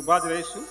ઉભા જ રહીશું.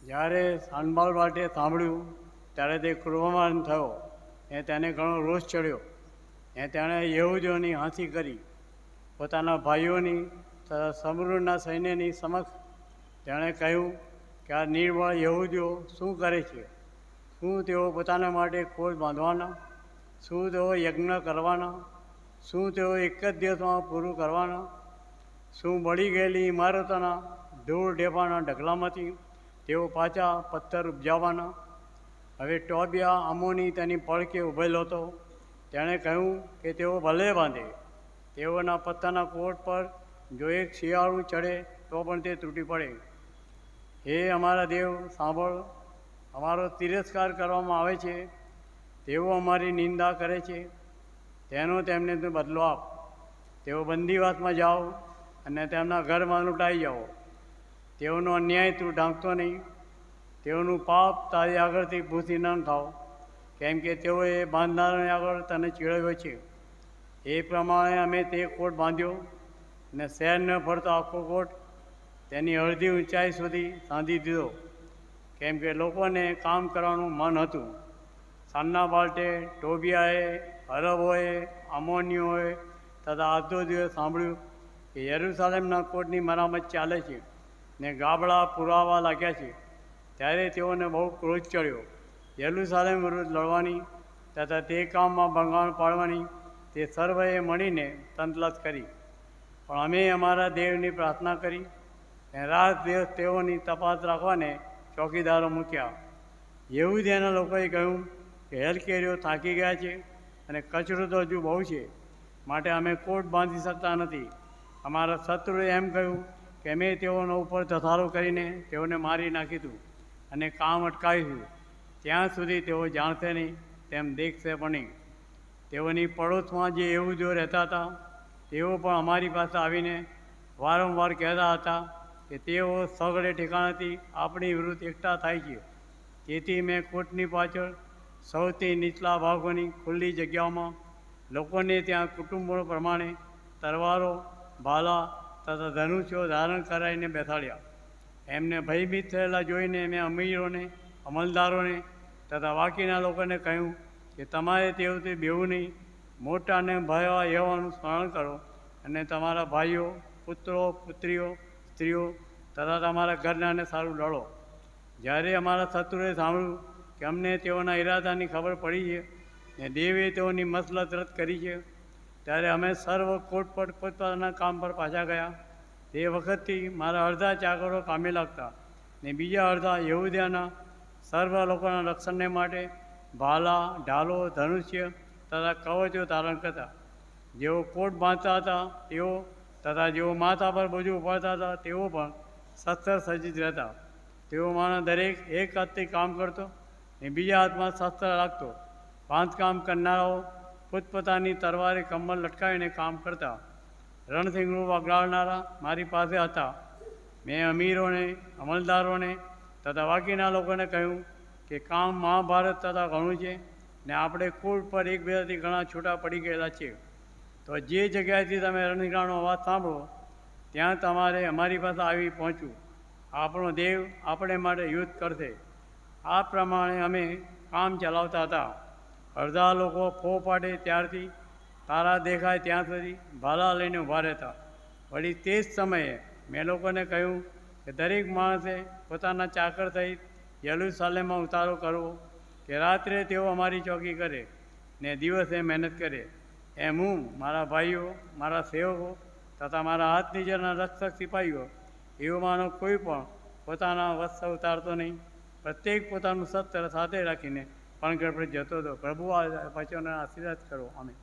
જ્યારે શાનબાલ માટે સાંભળ્યું ત્યારે તે ક્રોધમાન થયો અને તેને ઘણો રોષ ચડ્યો. તેણે યહૂદીઓની હાંસી કરી. પોતાના ભાઈઓની તથા સમૃદ્ધના સૈન્યની સમક્ષ તેણે કહ્યું કે આ નિર્બળ યહૂદીઓ શું કરે છે? શું તેઓ પોતાના માટે કોટ બાંધવાના? શું તેઓ યજ્ઞ કરવાના? શું તેઓ એક જ દિવસમાં પૂરું કરવાના? શું બળી ગયેલી ઇમારતોના ધૂળ ઢેફાના ઢગલામાંથી તેઓ પાછા પથ્થર ઉપજાવવાના? હવે ટોબિયા અમોની તેની પડખે ઊભેલો હતો. તેણે કહ્યું કે તેઓ ભલે બાંધે. તેઓના પથ્થરના કોટ પર જો એક શિયાળું ચડે તો પણ તે તૂટી પડે. હે અમારા દેવ, સાંભળ. અમારો તિરસ્કાર કરવામાં આવે છે. તેઓ અમારી નિંદા કરે છે. તેનો તેમને તું બદલો આપ. તેઓ બંદીવાસમાં જાઓ અને તેમના ઘરમાં લૂંટાઈ જાઓ. તેઓનો અન્યાય તું ઢાંકતો નહીં. તેઓનું પાપ તારી આગળથી ભૂસી ન ખાઓ, કેમ કે તેઓએ બાંધનારને આગળ તને ચીડવ્યો છે. એ પ્રમાણે અમે તે કોટ બાંધ્યો અને શહેરને ફરતો આખો કોટ તેની અડધી ઊંચાઈ સુધી સાંધી દીધો, કેમ કે લોકોને કામ કરવાનું મન હતું. સાંજના બાળટે ટોબિયાએ, અરબોએ, અમોનીઓએ તથા આધો દિવસ સાંભળ્યું કે યરૂશાલેમના કોટની મરામત ચાલે છે ને ગાબડા પુરાવા લાગ્યા છે. ત્યારે તેઓને બહુ ક્રોધ ચડ્યો. યરૂશાલેમ વિરુદ્ધ લડવાની તથા તે કામમાં ભંગાણ પાડવાની તે સર્વએ મળીને તંતલત કરી. પણ અમે અમારા દેવની પ્રાર્થના કરી અને રાત દિવસ તેઓની તપાસ રાખવાને ચોકીદારો મૂક્યા. યહૂદીના લોકોએ કહ્યું કે હેલકેરીઓ થાકી ગયા છે અને કચરો તો હજુ બહુ છે, માટે અમે કોટ બાંધી શકતા નથી. અમારા શત્રુએ એમ કહ્યું કે અમે તેઓનો ઉપર ધસારો કરીને તેઓને મારી નાખીશું અને કામ અટકાવીશું. ત્યાં સુધી તેઓ જાણશે નહીં, તેમ દેખશે પણ નહીં. તેઓની પડોશમાં જે યહૂદીઓ રહેતા હતા તેઓ પણ અમારી પાસે આવીને વારંવાર કહેતા હતા કે તેઓ સઘળે ઠેકાણેથી આપણી વિરુદ્ધ એકઠા થાય છે. તેથી મેં કોટની પાછળ સૌથી નીચલા ભાગોની ખુલ્લી જગ્યાઓમાં લોકોને ત્યાં કુટુંબો પ્રમાણે તલવારો, ભાલા તથા ધનુષ્યો ધારણ કરાવીને બેસાડ્યા. એમને ભયભીત થયેલા જોઈને મેં અમીરોને, અમલદારોને તથા બાકીના લોકોને કહ્યું કે તમારે તેઓથી બેવું નહીં. મોટા અને ભયવા યહોવાનું સ્મરણ કરો અને તમારા ભાઈઓ, પુત્રો, પુત્રીઓ, સ્ત્રીઓ તથા તમારા ઘરનાને સારું લડો. જ્યારે અમારા શત્રુએ સાંભળ્યું કે અમને તેઓના ઈરાદાની ખબર પડી છે ને દેવે તેઓની મસલત રદ કરી છે, ત્યારે અમે સર્વ કોટ પર પોતપોતાના કામ પર પાછા ગયા. તે વખતથી મારા અડધા ચાકરો કામે લાગતા ને બીજા અડધા યહૂદીયાના સર્વ લોકોના રક્ષણને માટે ભાલા, ઢાલો, ધનુષ્ય તથા કવચો ધારણ કરતા. જેઓ કોટ બાંધતા હતા તેઓ તથા જેઓ માથા પર બોજું ઉપાડતા હતા તેઓ પણ શસ્ત્ર સજ્જિત રહેતા. તેઓમાંના દરેક એક હાથથી કામ કરતો ને બીજા હાથમાં શસ્ત્ર રાખતો. બાંધકામ કરનારાઓ પોતપોતાની તરવારે કમર લટકાવીને કામ કરતા. રણસિંગનું વગાડનારા મારી પાસે હતા. મેં અમીરોને, અમલદારોને તથા બાકીના લોકોને કહ્યું કે કામ મહાભારત તથા ઘણું છે ને આપણે કોટ પર એકબીજાથી ઘણા છૂટા પડી ગયેલા છીએ. તો જે જગ્યાએથી તમે રણસિંગાનો અવાજ સાંભળો ત્યાં તમારે અમારી પાસે આવી પહોંચવું. આપણો દેવ આપણે માટે યુદ્ધ કરશે. આ પ્રમાણે અમે કામ ચલાવતા હતા. અડધા લોકો ફો પાડે ત્યારથી તારા દેખાય ત્યાં સુધી ભાલા લઈને ઊભા રહેતા. વળી તે જ સમયે મેં લોકોને કહ્યું કે દરેક માણસે પોતાના ચાકર સહિત યરૂશાલેમમાં ઉતારો કરવો કે રાત્રે તેઓ અમારી ચોકી કરે ને દિવસે મહેનત કરે. એમ હું, મારા ભાઈઓ, મારા સેવકો તથા મારા હાથ નીચેના રક્ષક સિપાહીઓ એઓમાંનો કોઈ પણ પોતાના વસ્ત્ર ઉતારતો નહીં. પ્રત્યેક પોતાનું શસ્ત્ર સાથે રાખીને પણગઢ પર જતો હતો. પ્રભુ આ વચનોને આશીર્વાદ કરો. અમે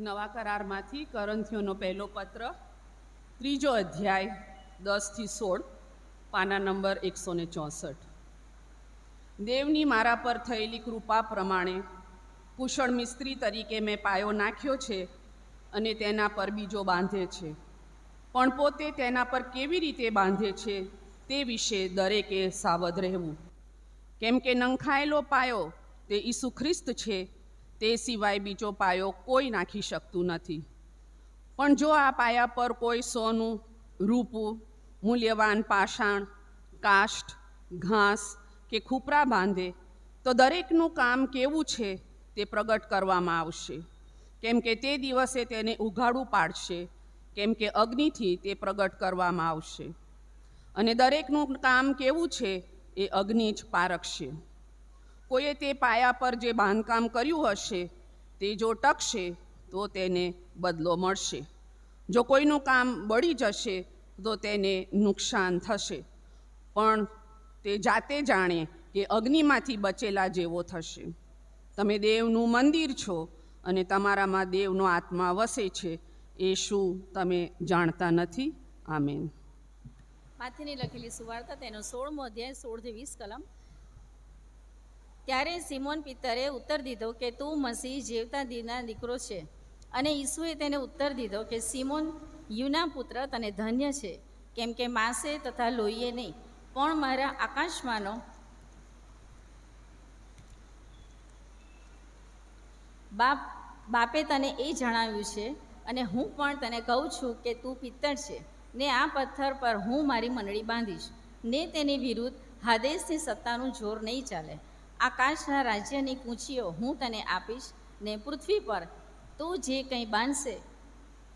નવા કરારમાંથી કરંથીઓનો પહેલો પત્ર, 3 અધ્યાય 10-16, પાના નંબર 164. દેવની મારા પર થયેલી કૃપા પ્રમાણે કુશળ મિસ્ત્રી તરીકે મેં પાયો નાખ્યો છે અને તેના પર બીજો બાંધે છે. પણ પોતે તેના પર કેવી રીતે બાંધે છે તે વિશે દરેકે સાવધ રહેવું. કેમ કે નંખાયેલો પાયો તે ઈસુ ખ્રિસ્ત છે, તે સિવાય બીજો પાયો કોઈ નાખી શકતું નથી. પણ જો આ પાયા પર કોઈ સોનું, રૂપું, મૂલ્યવાન પાષાણ, કાષ્ઠ, ઘાસ કે ખૂપરા બાંધે તો દરેકનું કામ કેવું છે તે પ્રગટ કરવામાં આવશે. કેમ કે તે દિવસે તેને ઉઘાડું પાડશે, કેમ કે અગ્નિથી તે પ્રગટ કરવામાં આવશે. અને દરેકનું કામ કેવું છે એ અગ્નિ જ પારખશે. કોઈએ તે પાયા પર જે બાંધકામ કર્યું હશે તે જો ટકશે તો તેને બદલો મળશે. જો કોઈનું કામ બળી જશે તો તેને નુકસાન થશે, પણ તે જાતે જાણે કે અગ્નિમાંથી બચેલા જેવો થશે. તમે દેવનું મંદિર છો અને તમારામાં દેવનો આત્મા વસે છે, એ શું તમે જાણતા નથી? આમેન. માથેની લખેલી સુવાર્તા તેનો 16મો અધ્યાય 16-20 કલમ. ત્યારે સિમોન પિત્તરે ઉત્તર દીધો કે તું મસીહ જીવતા દેવના દીકરો છે. અને ઈસુએ તેને ઉત્તર દીધો કે સિમોન યુના પુત્ર, તને ધન્ય છે, કેમ કે માંસે તથા લોહીએ નહીં, પણ મારા આકાશમાંનો બાપે તને એ જણાવ્યું છે. અને હું પણ તને કહું છું કે તું પિત્તર છે, ને આ પથ્થર પર હું મારી મંડળી બાંધીશ, ને તેની વિરુદ્ધ હાદેસની સત્તાનું જોર નહીં ચાલે. આકાશના રાજ્યની કૂંચીઓ હું તને આપીશ, ને પૃથ્વી પર તું જે કંઈ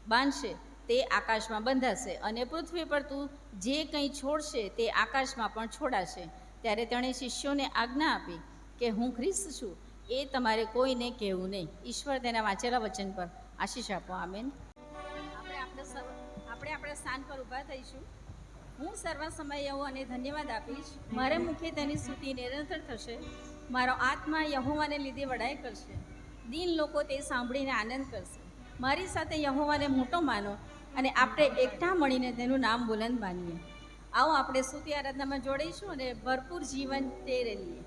બાંધશે તે આકાશમાં બંધાશે, અને પૃથ્વી પર તું જે કંઈ છોડશે તે આકાશમાં પણ છોડાશે. ત્યારે તેણે શિષ્યોને આજ્ઞા આપી કે હું ખ્રિસ્ત છું એ તમારે કોઈને કહેવું નહીં. ઈશ્વર તેના વાંચેલા વચન પર આશીષ આપો. આમેન. આપણે આપણા સ્થાન પર ઊભા થઈશું. હું સર્વ સમય યહોવા અને ધન્યવાદ આપીશ. મારે મુખે તેની સ્તુતિ નિરંતર થશે. મારો આત્મા યહોવાને લીધે વડાઈ કરશે. દીન લોકો તે સાંભળીને આનંદ કરશે. મારી સાથે યહોવાને મોટો માનો, અને આપણે એકઠા મળીને તેનું નામ બુલંદ માનીએ. આવો આપણે સ્તુતિ આરાધનામાં જોડાઈશું અને ભરપૂર જીવન તે લઈએ.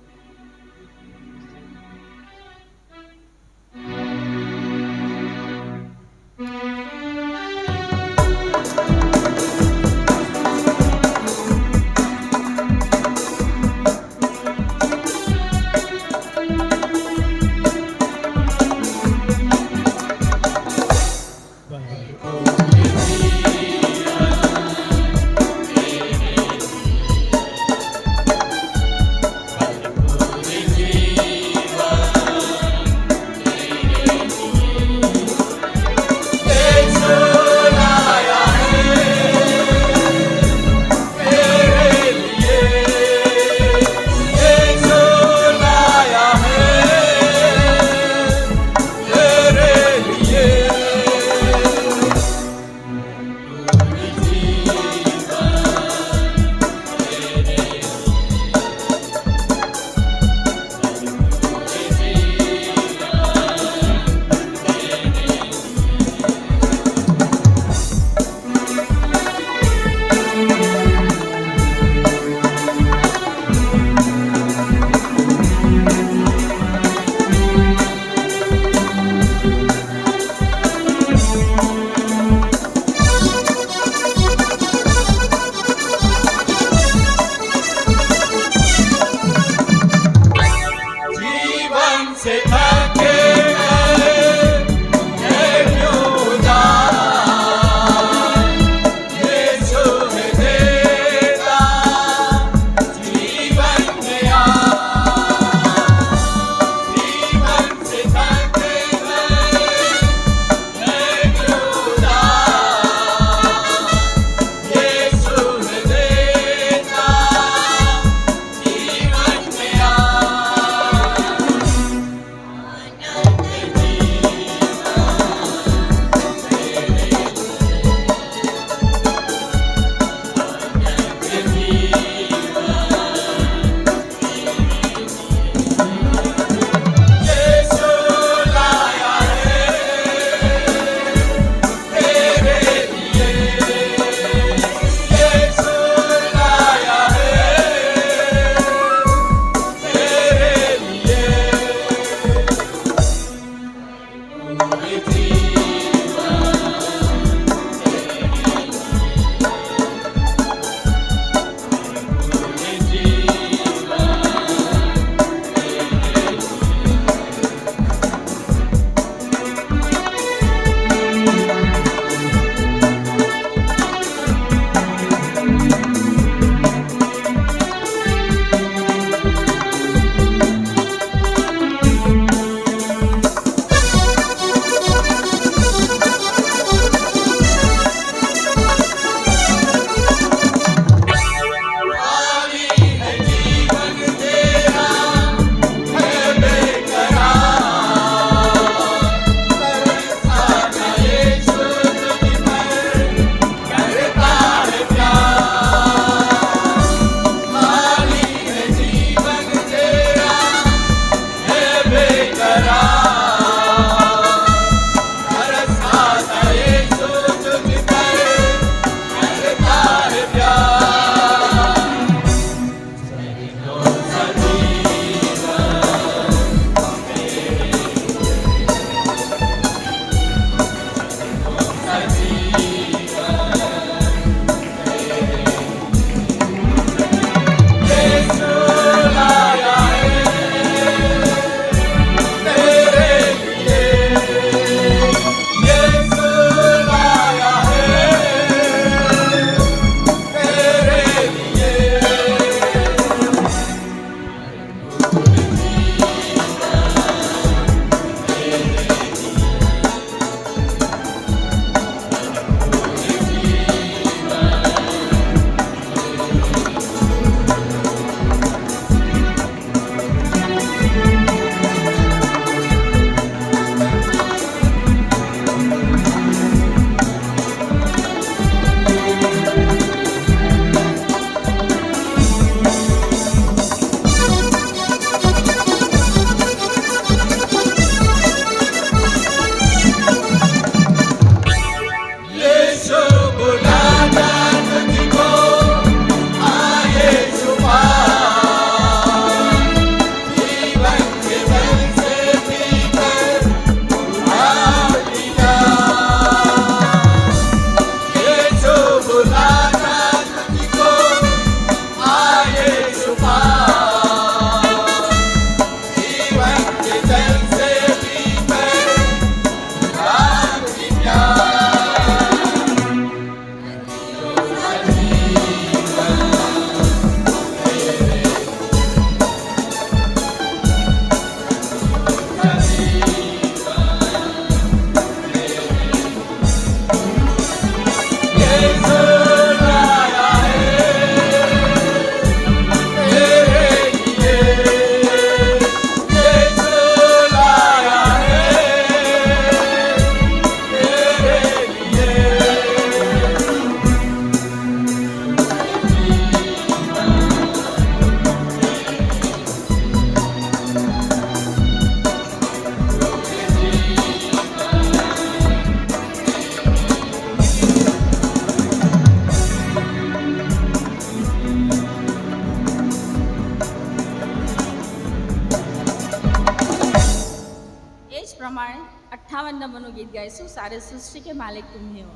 ગીત ગાઈશું, સારે સૃષ્ટિ કે માલિક તુમ હી હો.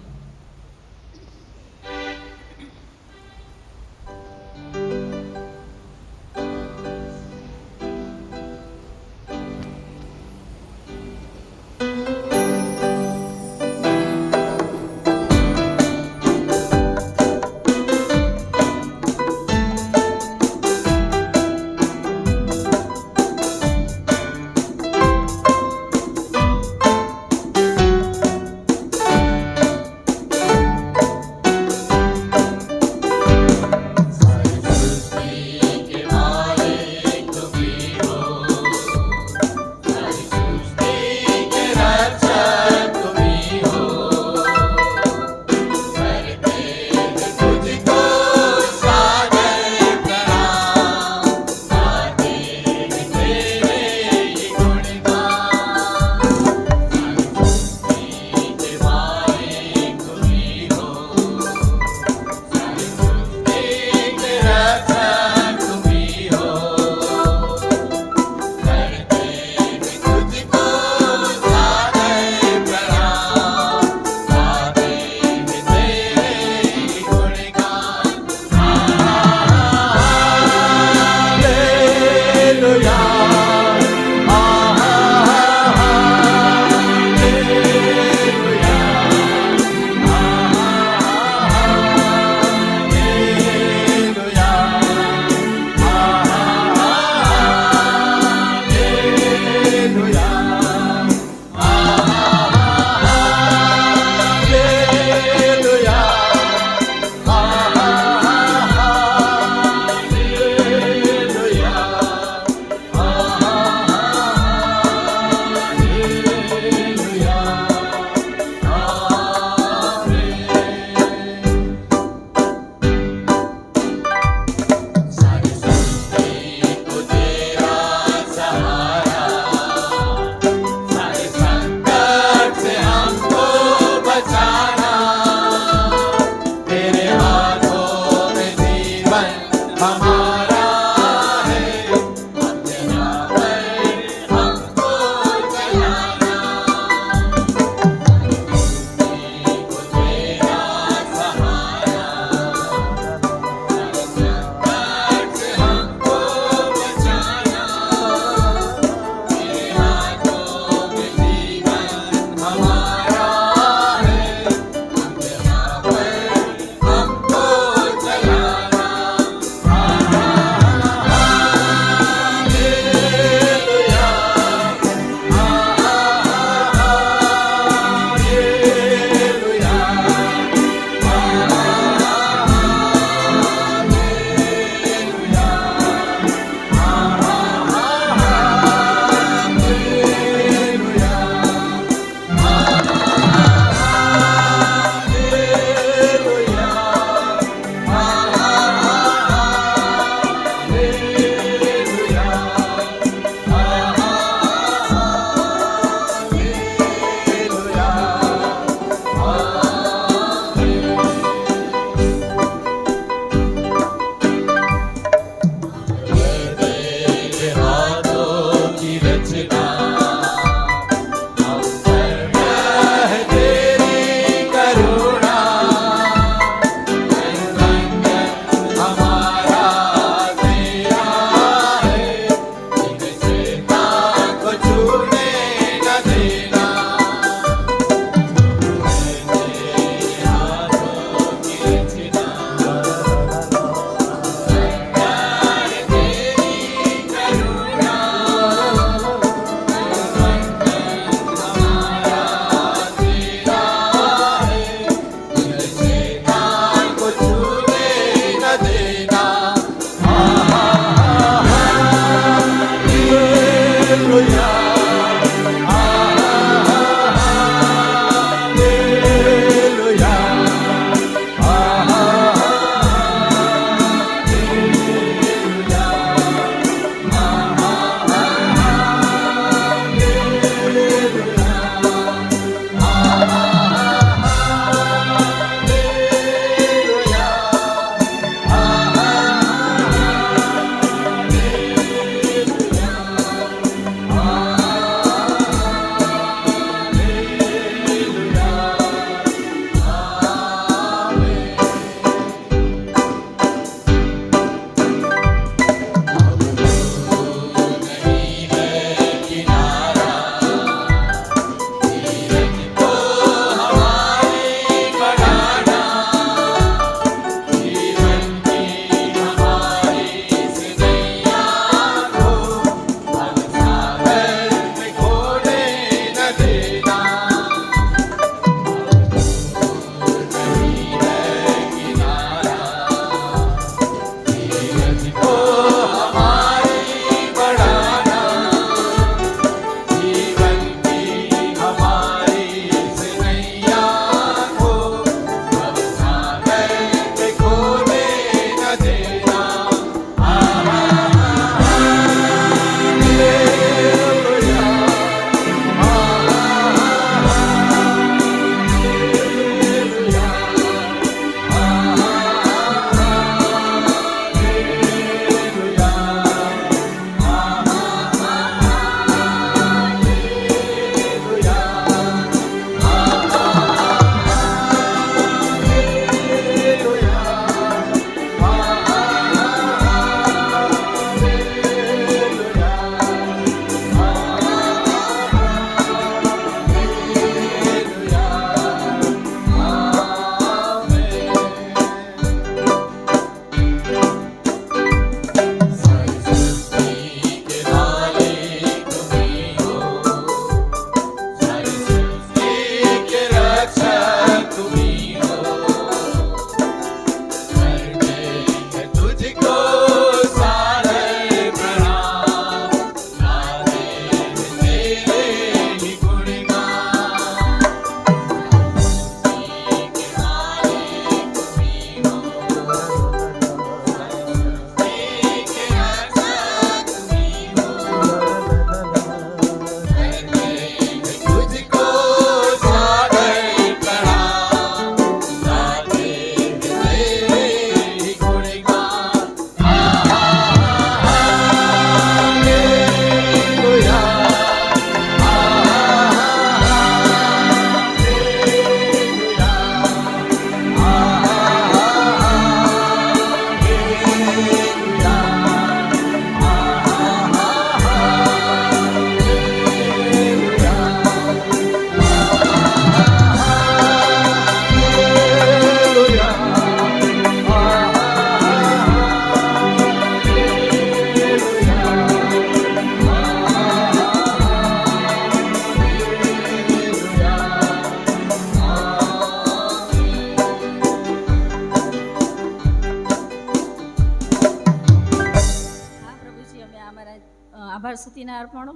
સ્તુતિના અર્પણો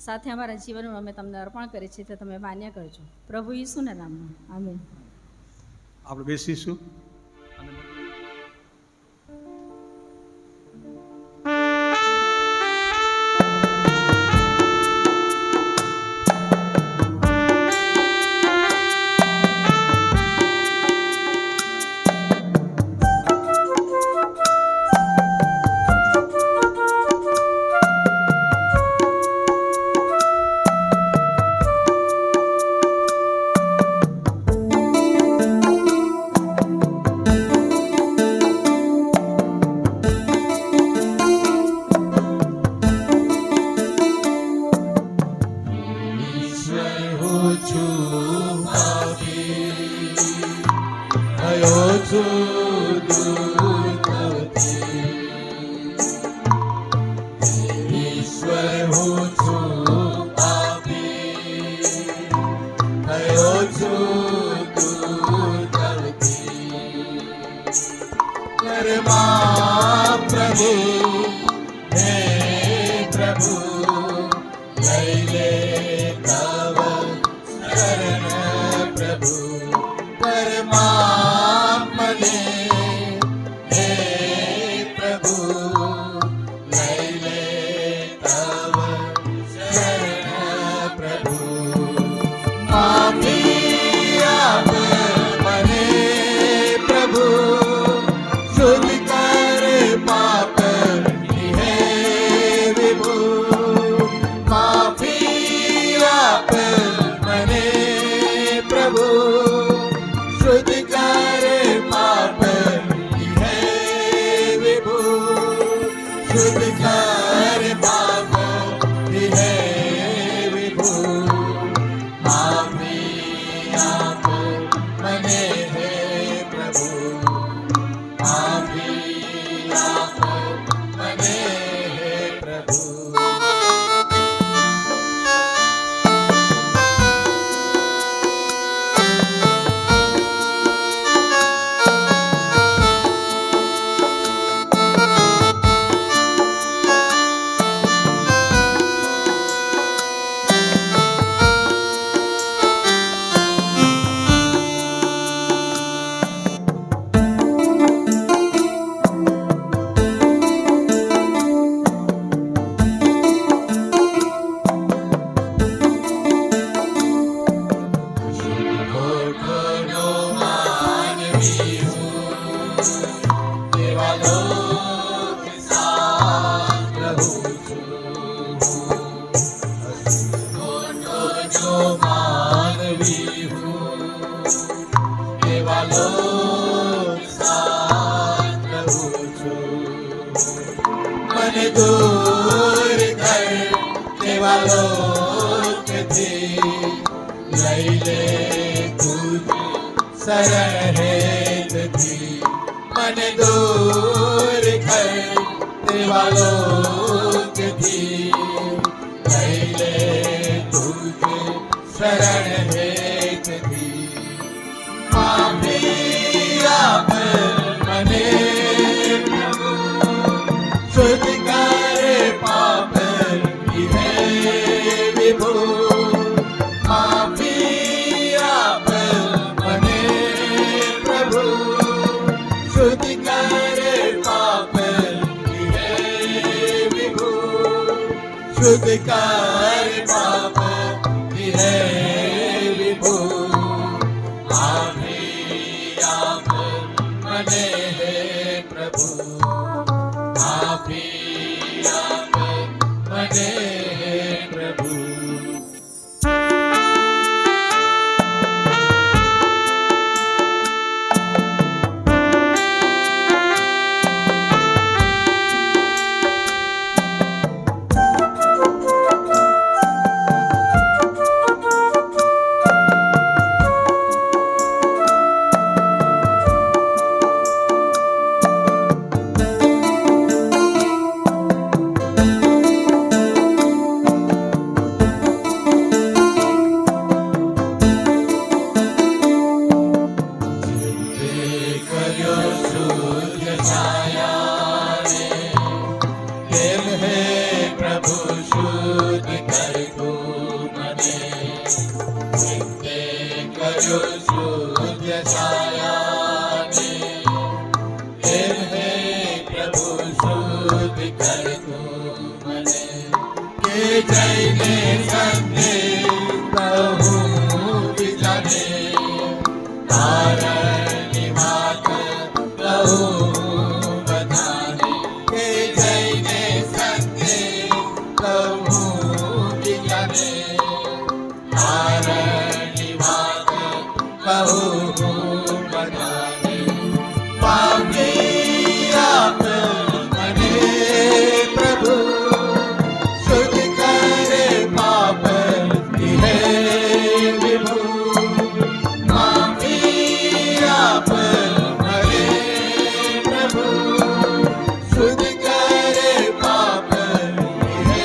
સાથે અમારા જીવનનું અમે તમને અર્પણ કરીએ છીએ, તે તમે માન્ય કરજો. પ્રભુ ઈસુના નામમાં આમેન. આપણે બેસીશું. પૂજ્ય છાયાને એમ હે પ્રભુ શુદ્ધ કર તું મને કે જઈને સંતે કહું બીજાને તારણની વાત કહું બધાને કે જઈને સંતે કહું બીજાને તારણની વાત કહું બધાને પાપી આપ મને પ્રભુ શુદ્ધ કરે પાપ હે વિભુ પાપી આપ મને પ્રભુ શુદ્ધ કરે પાપ હે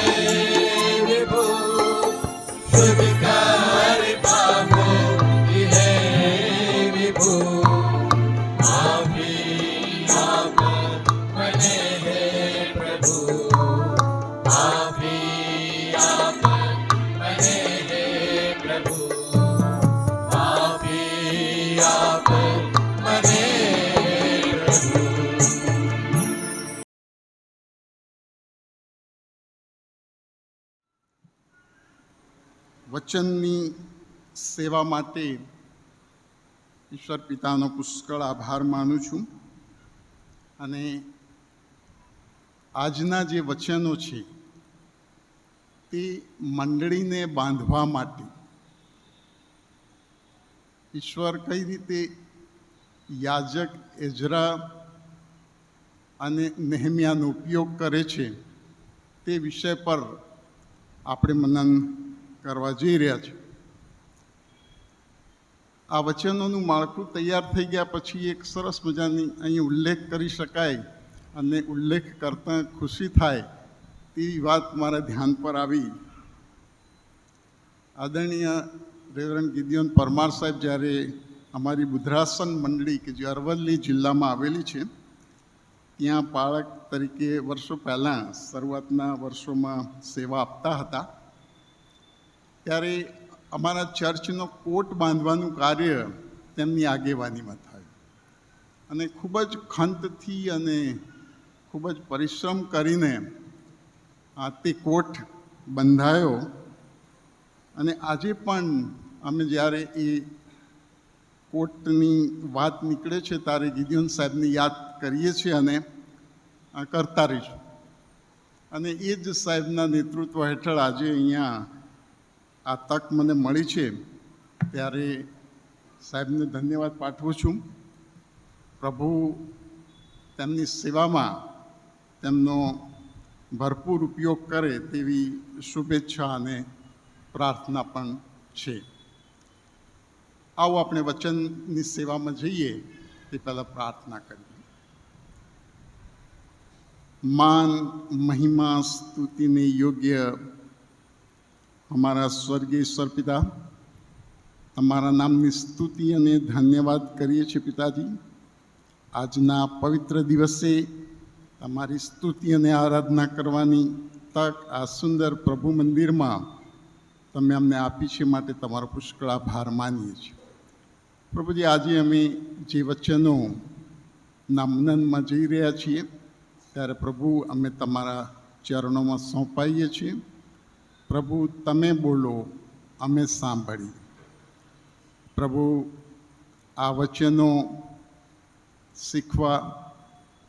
વિભુ શુદ્ધ કરે પાપ હે વિભુ પાપી આપ મને હે પ્રભુ પાપી આપ મને હે પ્રભુ પાપી આપ મને પ્રભુ વચનની સેવા માટે ઈશ્વર પિતાનો પુષ્કળ આભાર માનું છું અને આજના જે વચનો છે તે મંડળીને બાંધવા માટે ઈશ્વર કઈ રીતે યાજક એઝરા અને નેહમ્યાનો ઉપયોગ કરે છે તે વિષય પર આપણે મનન કરવા જઈ રહ્યા છે. આ વચનોનું માળખું તૈયાર થઈ ગયા પછી એક સરસ મજાની અહીં ઉલ્લેખ કરી શકાય અને ઉલ્લેખ કરતાં ખુશી થાય તેવી વાત મારા ધ્યાન પર આવી. આદરણીય રેવરન્ડ ગિદિયોન પરમાર સાહેબ જ્યારે અમારી બુદ્રાસન મંડળી કે જે અરવલ્લી જિલ્લામાં આવેલી છે ત્યાં પાળક તરીકે વર્ષો પહેલાં શરૂઆતના વર્ષોમાં સેવા આપતા હતા ત્યારે અમારા ચર્ચનો કોટ બાંધવાનું કાર્ય તેમની આગેવાનીમાં થયું અને ખૂબ જ ખંતથી અને ખૂબ જ પરિશ્રમ કરીને તે કોટ બંધાયો અને આજે પણ અમે જ્યારે એ કોટની વાત નીકળે છે ત્યારે ગિદિયોન સાહેબને યાદ કરીએ છીએ અને કરતા રહીશું. અને એ જ સાહેબના નેતૃત્વ હેઠળ આજે અહીંયા આ તક મને મળી છે ત્યારે સાહેબને ધન્યવાદ પાઠવું છું. પ્રભુ તેમની સેવામાં તેમનો ભરપૂર ઉપયોગ કરે તેવી શુભેચ્છા અને પ્રાર્થના પણ છે. આવો આપણે વચનની સેવામાં જઈએ તે પહેલાં પ્રાર્થના કરીએ. માન મહિમા સ્તુતિને યોગ્ય અમારા સ્વર્ગીય ઈશ્વર પિતા, તમારા નામની સ્તુતિ અને ધન્યવાદ કરીએ છીએ પિતાજી. આજના પવિત્ર દિવસે તમારી સ્તુતિ અને આરાધના કરવાની તક આ સુંદર પ્રભુ મંદિરમાં તમે અમને આપી છે માટે તમારો પુષ્કળ આભાર માનીએ છીએ. પ્રભુજી, આજે અમે જે વચનોના મનનમાં જઈ રહ્યા છીએ ત્યારે પ્રભુ અમે તમારા ચરણોમાં સોંપાઈએ છીએ. પ્રભુ, તમે બોલો, અમે સાંભળીએ. પ્રભુ, આ વચનો શીખવા,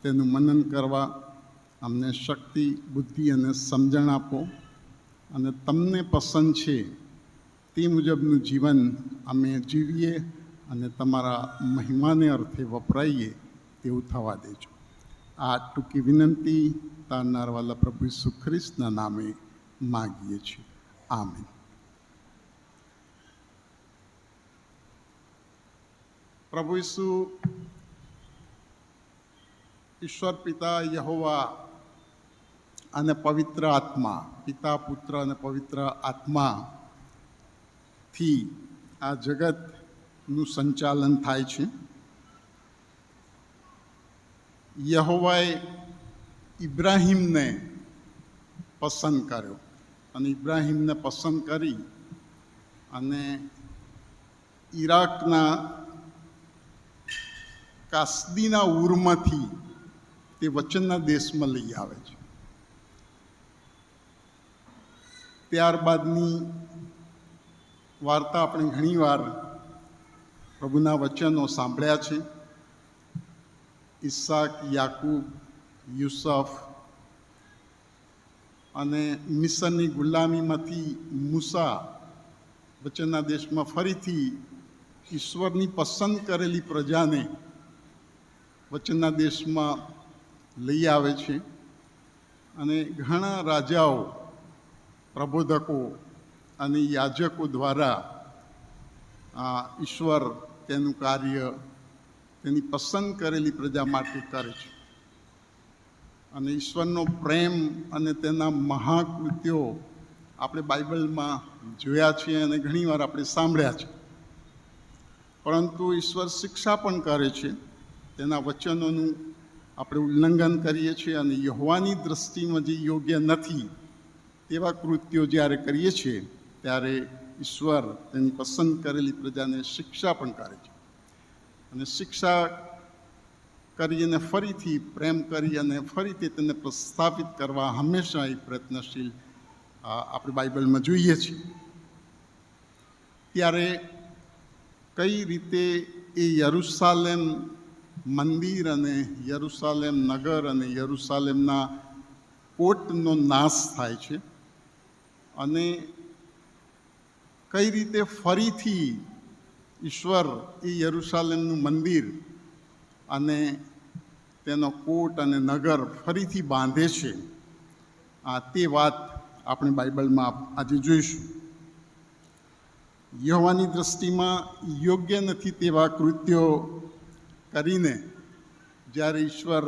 તેનું મનન કરવા અમને શક્તિ, બુદ્ધિ અને સમજણ આપો અને તમને પસંદ છે તે મુજબનું જીવન અમે જીવીએ અને તમારા મહિમાને અર્થે વપરાઈએ તેવું થવા દેજો. આ ટૂંકી વિનંતી તારનારવાલા પ્રભુ ઈસુ ખ્રિસ્તના નામે માગીએ છીએ. આમીન. પ્રભુ ઈસુ ઈશ્વર પિતા યહોવા અને પવિત્ર આત્મા, પિતા, પુત્ર અને પવિત્ર આત્માથી આ જગતનું સંચાલન થાય છે. યહોવાએ ઇબ્રાહીમને પસંદ કર્યો અને ઇબ્રાહીમને પસંદ કરી અને ઈરાકના કાસદીના ઉરમાંથી તે વચનના દેશમાં લઈ આવે છે. ત્યારબાદની વાર્તા આપણે ઘણીવાર પ્રભુના વચનો સાંભળ્યા છે. ઈસાક, યાકૂબ, યુસફ અને મિસરની ગુલામીમાંથી મૂસા વચનના દેશમાં ફરીથી ઈશ્વરની પસંદ કરેલી પ્રજાને વચનના દેશમાં લઈ આવે છે. અને ઘણા રાજાઓ, પ્રબોધકો અને યાજકો દ્વારા ઈશ્વર તેનું કાર્ય તેની પસંદ કરેલી પ્રજા માટે કરે છે. અને ઈશ્વરનો પ્રેમ અને તેના મહાકૃત્યો આપણે બાઇબલમાં જોયા છીએ અને ઘણીવાર આપણે સાંભળ્યા છે. પરંતુ ઈશ્વર શિક્ષા પણ કરે છે. તેના વચનોનું આપણે ઉલ્લંઘન કરીએ છીએ અને યહોવાની દૃષ્ટિમાં જે યોગ્ય નથી તેવા કૃત્યો જ્યારે કરીએ છીએ ત્યારે ઈશ્વર તેની પસંદ કરેલી પ્રજાને શિક્ષા પણ કરે છે. અને શિક્ષા કરી અને ફરીથી પ્રેમ કરી અને ફરીથી તેને પ્રસ્થાપિત કરવા હંમેશા એ પ્રયત્નશીલ આપણે બાઇબલમાં જોઈએ છીએ. ત્યારે કઈ રીતે એ યરુશાલેમ મંદિર અને યરુશાલેમ નગર અને યરુશાલેમના કોટનો નાશ થાય છે અને કઈ રીતે ફરીથી ઈશ્વર એ યરુશાલેમનું મંદિર અને તેનો કોટ અને નગર ફરીથી બાંધે છે, તે વાત આપણે બાઇબલમાં આજે જોઈશું. યહોવાની દૃષ્ટિમાં યોગ્ય નથી તેવા કૃત્યો કરીને જ્યારે ઈશ્વર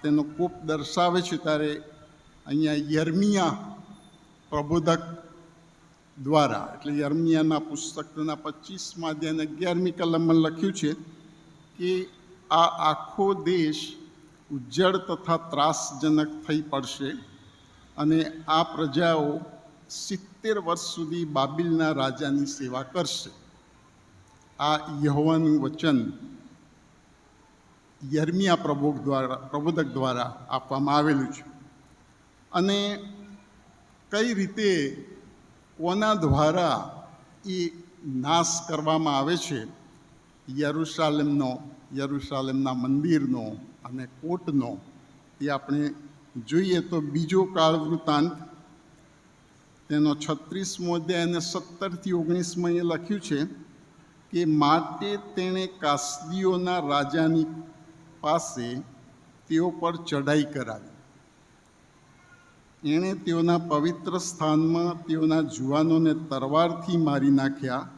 તેનો કોપ દર્શાવે છે ત્યારે અહીંયા યર્મિયા પ્રબોધક દ્વારા, એટલે યર્મિયાના પુસ્તકના 25મા અધ્યાયના 11મી કલમમાં લખ્યું છે કે આ આખો દેશ ઉજ્જડ તથા ત્રાસજનક થઈ પડશે અને આ પ્રજાઓ 70 વર્ષ સુધી બાબિલના રાજાની સેવા કરશે. આ યહોવાનું વચન યર્મિયા પ્રબોધક દ્વારા આપવામાં આવેલું છે. અને કઈ રીતે કોના દ્વારા એ નાશ કરવામાં આવે છે યરુશાલેમના મંદિરનો અને કોટનો, એ આપણે જોઈએ તો બીજો કાળ વૃત્તાંત તેનો 36મો અધ્યાય અને 17થી 19માં એ લખ્યું છે કે માટે તેણે કાસદીઓના રાજાની પાસે તેઓ પર ચઢાઈ કરાવી. એણે તેઓના પવિત્ર સ્થાનમાં તેઓના જુવાનોને તરવારથી મારી નાખ્યા.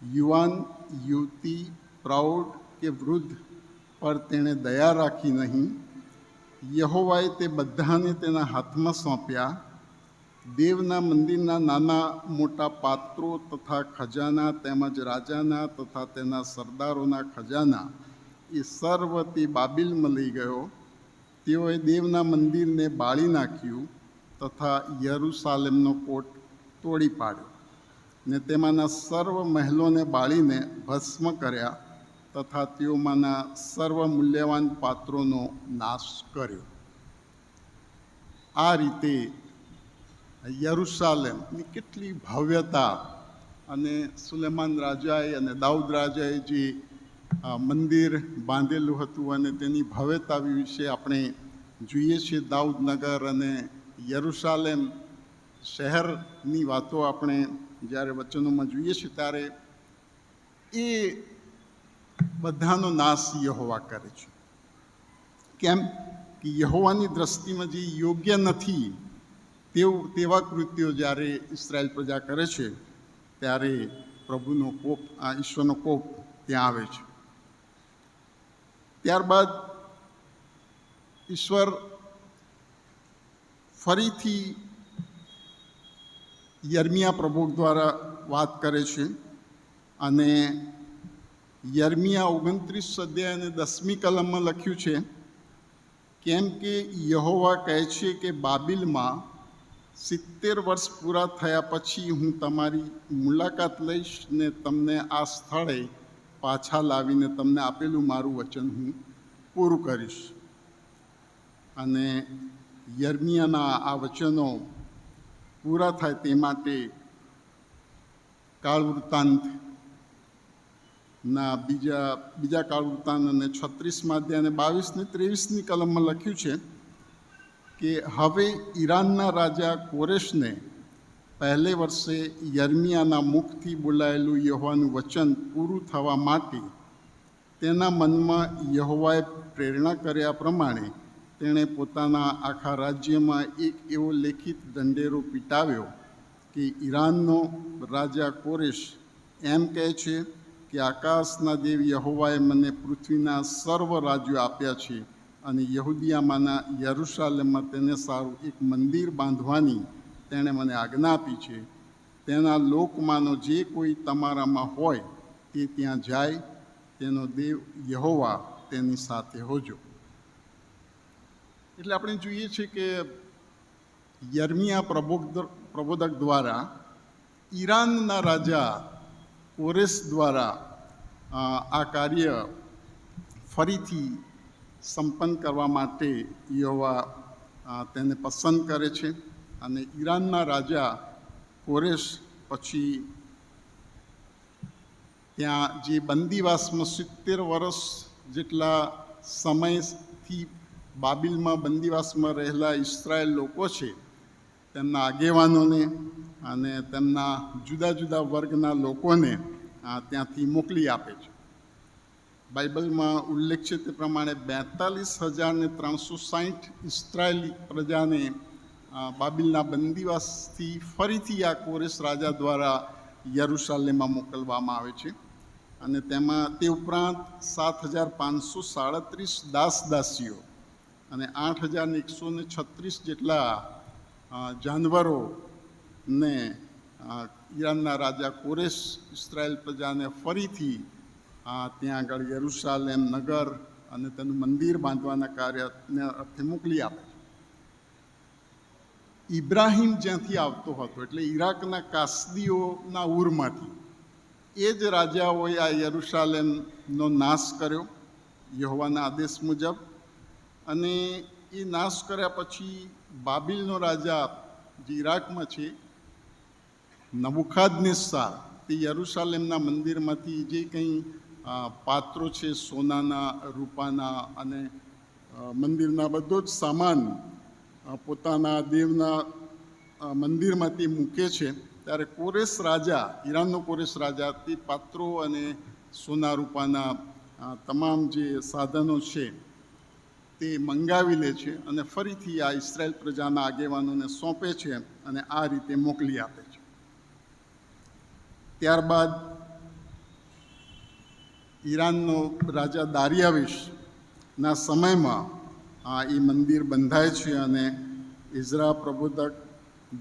યુવાન, યુવતી, પ્રૌઢ કે વૃદ્ધ પર તેણે દયા રાખી નહીં. યહોવાએ તે બધાને તેના હાથમાં સોંપ્યા. દેવના મંદિરના નાના મોટા પાત્રો તથા ખજાના તેમજ રાજાના તથા તેના સરદારોના ખજાના એ સર્વ તે બાબિલમાં લઈ ગયો. તેઓએ દેવના મંદિરને બાળી નાખ્યું તથા યરુશાલેમનો કોટ તોડી પાડ્યો ને તેમાંના સર્વ મહેલોને બાળીને ભસ્મ કર્યા તથા તેઓમાંના સર્વ મૂલ્યવાન પાત્રોનો નાશ કર્યો. આ રીતે યરુશાલેમની કેટલી ભવ્યતા અને સુલેમાન રાજાએ અને દાઉદ રાજાએ જે મંદિર બાંધેલું હતું અને તેની ભવ્યતા વિશે આપણે જોઈએ છીએ. દાઉદનગર અને યરુશાલેમ શહેરની વાતો આપણે જ્યારે વચનોમાં જોઈએ છીએ ત્યારે એ બધાનો નાશ યહોવા કરે છે. કેમ કે યહોવાની દૃષ્ટિમાં જે યોગ્ય નથી તેવા કૃત્યો જ્યારે ઇસ્રાયેલ પ્રજા કરે છે ત્યારે પ્રભુનો કોપ, ઈશ્વરનો કોપ ત્યાં આવે છે. ત્યારબાદ ઈશ્વર ફરીથી યર્મિયા પ્રભુ દ્વારા વાત કરે છે અને યર્મિયા 29 અધ્યાય અને 10મી કલમમાં લખ્યું છે કેમ કે યહોવા કહે છે કે બાબિલમાં 70 વર્ષ પૂરા થયા પછી હું તમારી મુલાકાત લઈશ ને તમને આ સ્થળે પાછા લાવીને તમને આપેલું મારું વચન હું પૂરું કરીશ. અને યર્મિયાના આ વચનો પૂરા થાય તે માટે કાળ વૃત્તાંતના બીજા કાળ વૃત્તાંત અને 36મા અધ્યાય અને 22 ને 23ની કલમમાં લખ્યું છે કે હવે ઈરાનના રાજા કોરેશને પહેલે વર્ષે યર્મિયાના મુખથી બોલાયેલું યહોવાનું વચન પૂરું થવા માટે તેના મનમાં યહોવાએ પ્રેરણા કર્યા પ્રમાણે તેણે પોતાના આખા રાજ્યમાં એક એવો લેખિત દંડેરો પીટાવ્યો કે ઈરાનનો રાજા કોરેશ એમ કહે છે કે આકાશના દેવ યહોવાએ મને પૃથ્વીના સર્વ રાજ્યો આપ્યા છે અને યહૂદિયામાંના યરૂશાલેમમાં તેને સારું એક મંદિર બાંધવાની તેણે મને આજ્ઞા આપી છે. તેના લોકમાંનો જે કોઈ તમારામાં હોય તે ત્યાં જાય, તેનો દેવ યહોવા તેની સાથે હોજો. એટલે આપણે જોઈએ છીએ કે યર્મિયા પ્રબોધક દ્વારા ઈરાનના રાજા કોરેશ દ્વારા આ કાર્ય ફરીથી સંપન્ન કરવા માટે યહોવા તેને પસંદ કરે છે. અને ઈરાનના રાજા કોરેશ પછી ત્યાં જે બંદીવાસમાં 70 વર્ષ જેટલા સમયથી બાબિલમાં બંદીવાસમાં રહેલા ઇસ્રાયેલ લોકો છે તેમના આગેવાનોને અને તેમના જુદા જુદા વર્ગના લોકોને ત્યાંથી મોકલી આપે છે. બાઇબલમાં ઉલ્લેખ છે તે પ્રમાણે 42,360 ઇસ્રાયેલી પ્રજાને બાબિલના બંદીવાસથી ફરીથી આ કોરેશ રાજા દ્વારા યરૂશાલેમમાં મોકલવામાં આવે છે. અને તેમાં તે ઉપરાંત 7,537 દાસદાસીઓ અને 8,136 જેટલા જાનવરોને ઈરાનના રાજા કોરેશ ઇસ્રાયેલ પ્રજાને ફરીથી ત્યાં આગળ યરૂશાલેમ નગર અને તેનું મંદિર બાંધવાના કાર્યને અર્થે મોકલી આપે છે. ઇબ્રાહિમ જ્યાંથી આવતો હતો એટલે ઈરાકના કાસદીઓના ઉરમાંથી એ જ રાજાઓએ આ યરૂશાલેમનો નાશ કર્યો યહોવાના આદેશ મુજબ. અને એ નાશ કર્યા પછી બાબિલનો રાજા જે ઈરાકમાં છે નબુખાદનેસ્સાર તે યરૂશાલેમના મંદિરમાંથી જે કંઈ પાત્રો છે સોનાના રૂપાના અને મંદિરના બધો જ સામાન પોતાના દેવના મંદિરમાંથી મૂકે છે. ત્યારે કોરેશ રાજા ઈરાનનો કોરેશ રાજા તે પાત્રો અને સોના રૂપાના તમામ જે સાધનો છે તે મંગાવી લે છે અને ફરીથી આ ઇસ્રાયેલ પ્રજાના આગેવાનોને સોંપે છે અને આ રીતે મોકલી આપે છે. ત્યારબાદ ઈરાનનો રાજા દારિયાવેશના સમયમાં એ મંદિર બંધાય છે અને ઇઝરા પ્રબોધક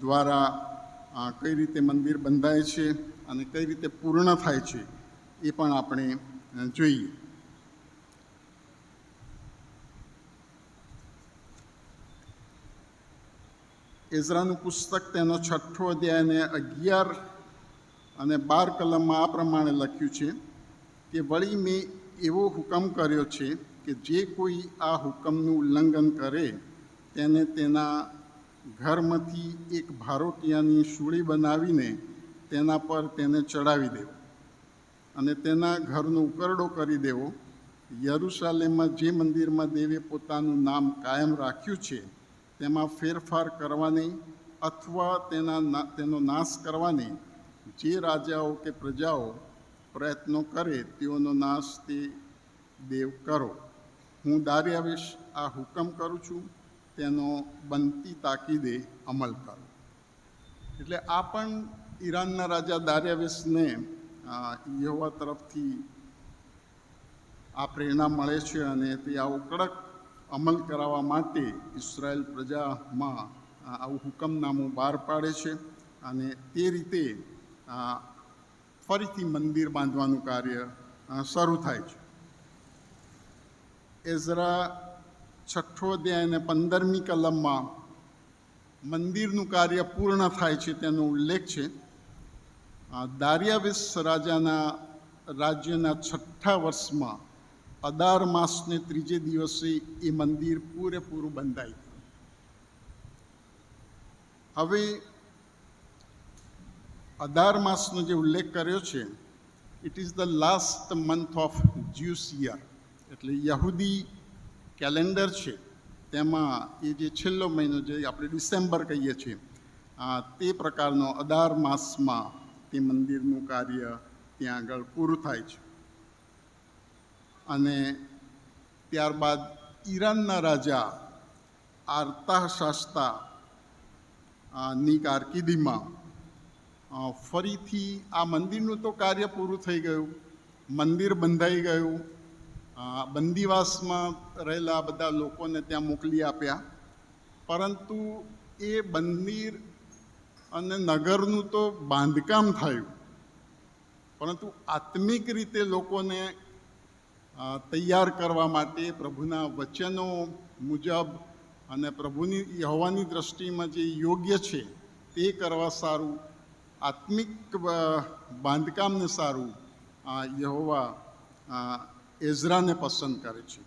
દ્વારા કઈ રીતે મંદિર બંધાય છે અને કઈ રીતે પૂર્ણ થાય છે એ પણ આપણે જોઈએ. એઝરાનું પુસ્તક તેનો 6ઠ્ઠો અધ્યાય અને 11 અને 12 કલમમાં આ પ્રમાણે લખ્યું છે કે વળી મેં એવો હુકમ કર્યો છે કે જે કોઈ આ હુકમનું ઉલ્લંઘન કરે તેને તેના ઘરમાંથી એક ભારોટિયાની સૂળી બનાવીને તેના પર તેને ચડાવી દેવો અને તેના ઘરનો ઉકરડો કરી દેવો. યરૂશાલેમમાં જે મંદિરમાં દેવે પોતાનું નામ કાયમ રાખ્યું છે તેમાં ફેરફાર કરવાની અથવા તેનો નાશ કરવાની જે રાજાઓ કે પ્રજાઓ પ્રયત્નો કરે તેઓનો નાશ તે દેવ કરો. હું દારિયાવેશ આ હુકમ કરું છું, તેનો બનતી તાકીદે અમલ કરો. એટલે આ પણ ઈરાનના રાજા દારિયાવેશને યહોવા તરફથી આ પ્રેરણા મળે છે અને તે આવો કડક અમલ કરાવવા માટે ઇસ્રાયેલ પ્રજામાં આવું હુકમનામું બહાર પાડે છે અને તે રીતે ફરીથી મંદિર બાંધવાનું કાર્ય શરૂ થાય છે. એઝરા 6ઠ્ઠો અધ્યાય અને 15મી કલમમાં મંદિરનું કાર્ય પૂર્ણ થાય છે તેનો ઉલ્લેખ છે. દારિયાવેશ રાજ્યના 6થા વર્ષમાં અદાર માસને 3જે દિવસે એ મંદિર પૂરેપૂરું બંધાય. હવે અદાર માસનો જે ઉલ્લેખ કર્યો છે, it is the last month of juice year, એટલે યહૂદી કેલેન્ડર છે તેમાં એ જે છેલ્લો મહિનો જે આપણે ડિસેમ્બર કહીએ છીએ, તે પ્રકારનો અદાર માસમાં તે મંદિરનું કાર્ય ત્યાં આગળ પૂરું થાય છે. અને ત્યારબાદ ઈરાનના રાજા આર્તાશાસ્તા ની કારકિર્દીમાં ફરીથી આ મંદિરનું તો કાર્ય પૂરું થઈ ગયું, મંદિર બંધાઈ ગયું, બંદીવાસમાં રહેલા બધા લોકોને ત્યાં મોકલી આપ્યા, પરંતુ એ મંદિર અને નગરનું તો બાંધકામ થયું, પરંતુ આત્મિક રીતે લોકોને તૈયાર કરવા માટે પ્રભુના વચનો મુજબ અને પ્રભુની યહોવાની દ્રષ્ટિમાં જે યોગ્ય છે તે કરવા સારું, આત્મિક બાંધકામને સારું યહોવા એઝરાને પસંદ કરે છે.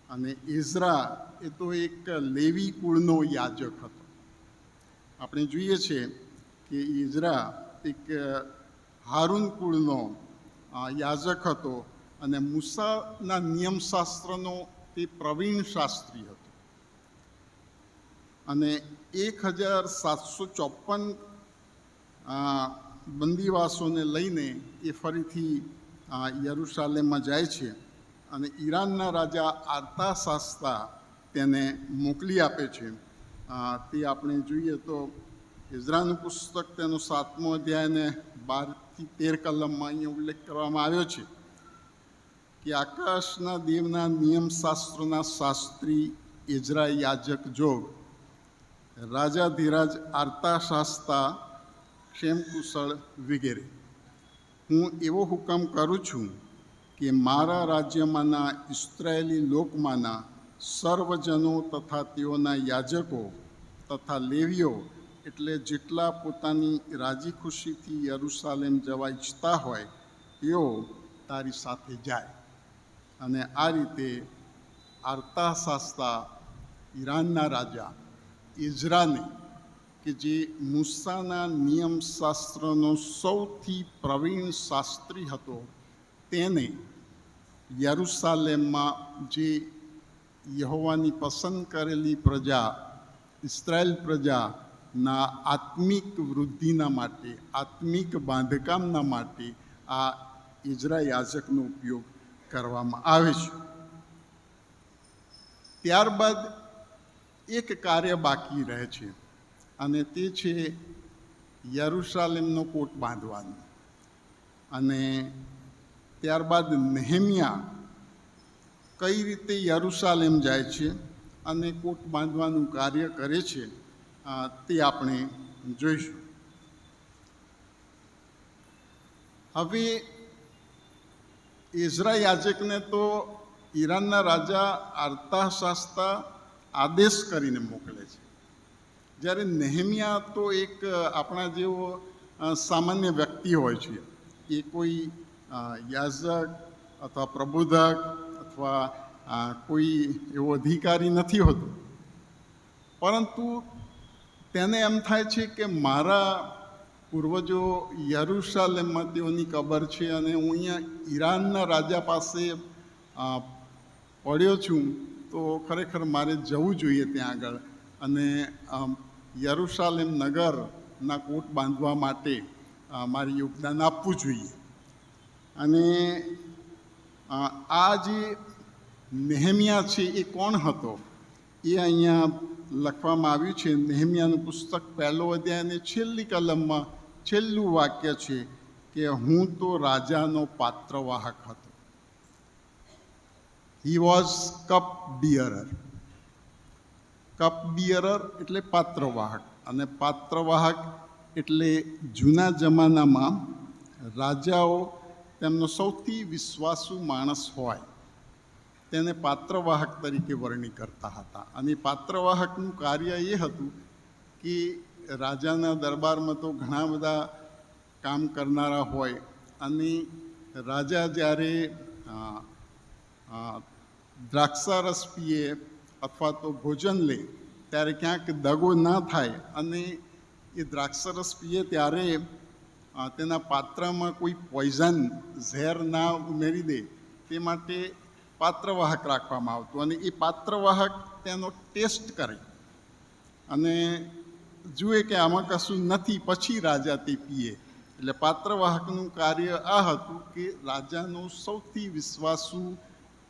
અને એઝરા એ તો એક લેવી કુળનો યાજક હતો. આપણે જોઈએ છીએ કે એઝરા એક હારૂન કુળનો યાજક હતો અને મૂસાના નિયમશાસ્ત્રનો તે પ્રવીણ શાસ્ત્રી હતો. અને 1754 બંદીવાસોને લઈને એ ફરીથી યરુશાલેમમાં જાય છે અને ઈરાનના રાજા આર્તાશાસ્તા તેને મોકલી આપે છે. તે આપણે જોઈએ તો ઇઝરાનું પુસ્તક તેનો 7મો અધ્યાય અને 12થી 13 કલમમાં અહીંયા ઉલ્લેખ કરવામાં આવ્યો છે કે આકાશના દેવના નિયમશાસ્ત્રોના શાસ્ત્રી એઝરા યાજક જોગ રાજાધિરાજ આર્તાશાસ્તા ક્ષેમકુશળ વગેરે, હું એવો હુકમ કરું છું કે મારા રાજ્યમાંના ઇસ્રાયેલી લોકમાંના સર્વજનો તથા તેઓના યાજકો તથા લેવીઓ, એટલે જેટલા પોતાની રાજી ખુશીથી યરુશાલેમ જવા ઈચ્છતા હોય તેઓ તારી સાથે જાય. અને આ રીતે આર્તાશાસ્તા ઈરાનના રાજા એઝરાને, કે જે મૂસાના નિયમશાસ્ત્રનો સૌથી પ્રવીણ શાસ્ત્રી હતો, તેને યરુશાલેમમાં જે યહોવાની પસંદ કરેલી પ્રજા ઇસ્રાયેલ પ્રજાના આત્મિક વૃદ્ધિના માટે, આત્મિક બાંધકામના માટે આ એઝરા યાજકનો ઉપયોગ કરવામાં આવે છે. ત્યારબાદ એક કાર્ય બાકી રહે છે અને તે છે યરુશાલેમનો કોટ બાંધવાનો. અને ત્યારબાદ નેહેમિયા કઈ રીતે યરુશાલેમ જાય છે અને કોટ બાંધવાનું કાર્ય કરે છે તે આપણે જોઈશું. હવે એઝરા યાજકને તો ઈરાનના રાજા આર્તાશાસ્તા આદેશ કરીને મોકલે છે, જ્યારે નેહેમિયા તો એક આપણા જેવો સામાન્ય વ્યક્તિ હોય છે. એ કોઈ યાજક અથવા પ્રબોધક અથવા કોઈ એવો અધિકારી નથી હોતો, પરંતુ તેને એમ થાય છે કે મારા પૂર્વજો યરુશાલેમમાં તેઓની કબર છે અને હું અહીંયા ઈરાનના રાજા પાસે પડ્યો છું, તો ખરેખર મારે જવું જોઈએ ત્યાં આગળ અને યરુશાલેમ નગરના કોટ બાંધવા માટે મારે યોગદાન આપવું જોઈએ. અને આ જે નેહેમિયા છે એ કોણ હતો એ અહીંયા લખવામાં આવ્યું છે. નેહેમિયાનું પુસ્તક 1લો અધ્યાય અને છેલ્લી કલમમાં છેલ્લું વાક્ય છે કે હું તો રાજાનો પાત્રવાહક હતો. He was cup bearer. Cup bearer એટલે પાત્રવાહક, અને પાત્રવાહક એટલે જૂના જમાનામાં રાજાઓ તેમનો સૌથી વિશ્વાસુ માણસ હોય તેને પાત્રવાહક તરીકે વર્ણિત કરતા હતા. અને પાત્રવાહકનું કાર્ય એ હતું કે રાજાના દરબારમાં તો ઘણા બધા કામ કરનારા હોય અને રાજા જ્યારે દ્રાક્ષારસ પીએ અથવા તો ભોજન લે ત્યારે ક્યાંક દગો ના થાય અને એ દ્રાક્ષરસ પીએ ત્યારે તેના પાત્રમાં કોઈ પોઈઝન ઝેર ના ઉમેરી દે તે માટે પાત્રવાહક રાખવામાં આવતું અને એ પાત્રવાહક તેનો ટેસ્ટ કરે અને જુએ કે આમાં કશું નથી, પછી રાજા તે પીએ. એટલે પાત્રવાહકનું કાર્ય આ હતું કે રાજાનો સૌથી વિશ્વાસુ,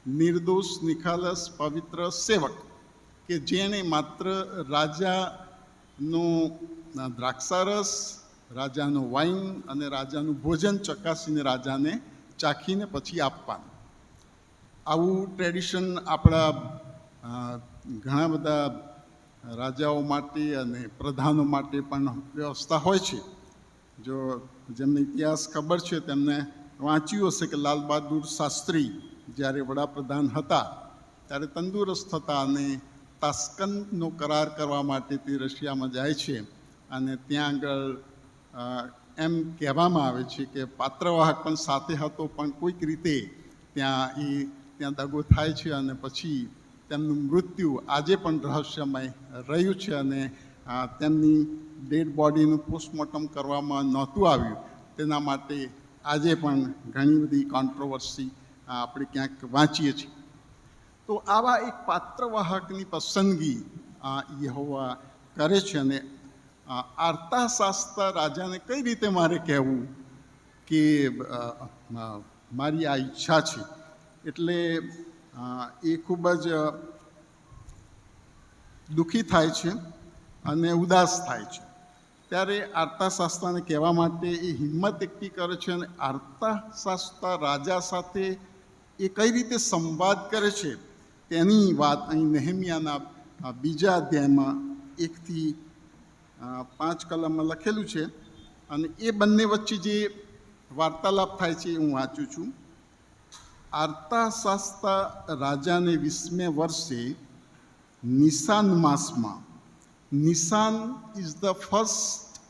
નિર્દોષ, નિખાલસ, પવિત્ર સેવક કે જેણે માત્ર રાજાનો દ્રાક્ષારસ, રાજાનો વાઇન અને રાજાનું ભોજન ચકાસીને રાજાને ચાખીને પછી આપવાનું. આવું ટ્રેડિશન આપણા ઘણા બધા રાજાઓ માટે અને પ્રધાનો માટે પણ વ્યવસ્થા હોય છે. જો જેમને ઇતિહાસ ખબર છે તેમને વાંચ્યું હશે કે લાલ બહાદુર શાસ્ત્રી જ્યારે વડાપ્રધાન હતા ત્યારે તંદુરસ્ત હતા અને તાસ્કંદનો કરાર કરવા માટે તે રશિયામાં જાય છે અને ત્યાં આગળ એમ કહેવામાં આવે છે કે પાત્રવાહક પણ સાથે હતો, પણ કોઈક રીતે ત્યાં દગો થાય છે અને પછી તેમનું મૃત્યુ આજે પણ રહસ્યમય રહ્યું છે અને તેમની ડેડ બોડીનું પોસ્ટમોર્ટમ કરવામાં નહોતું આવ્યું. તેના માટે આજે પણ ઘણી બધી કોન્ટ્રોવર્સી આપણે ક્યાંક વાંચીએ છીએ. તો આવા એક પાત્રવાહકની પસંદગી યહોવા કરે છે અને આર્તા શાસ્તા રાજાને કઈ રીતે મારે કહેવું કે મારી આ ઈચ્છા છે, એટલે એ ખૂબ જ દુઃખી થાય છે અને ઉદાસ થાય છે. ત્યારે આર્તા શાસ્ત્રાને કહેવા માટે એ હિંમત એકઠી કરે છે અને આર્તા શાસ્ત્રા રાજા સાથે એ કઈ રીતે સંવાદ કરે છે તેની વાત અહીં નેહેમિયાના 2 અધ્યાયમાં 1 થી 5 કલમમાં લખેલું છે અને એ બંને વચ્ચે જે વાર્તાલાપ થાય છે એ હું વાંચું છું. આર્તા શાસ્ત્રા રાજાને 20મે વર્ષે નિસાન માસમાં, Nisan is the first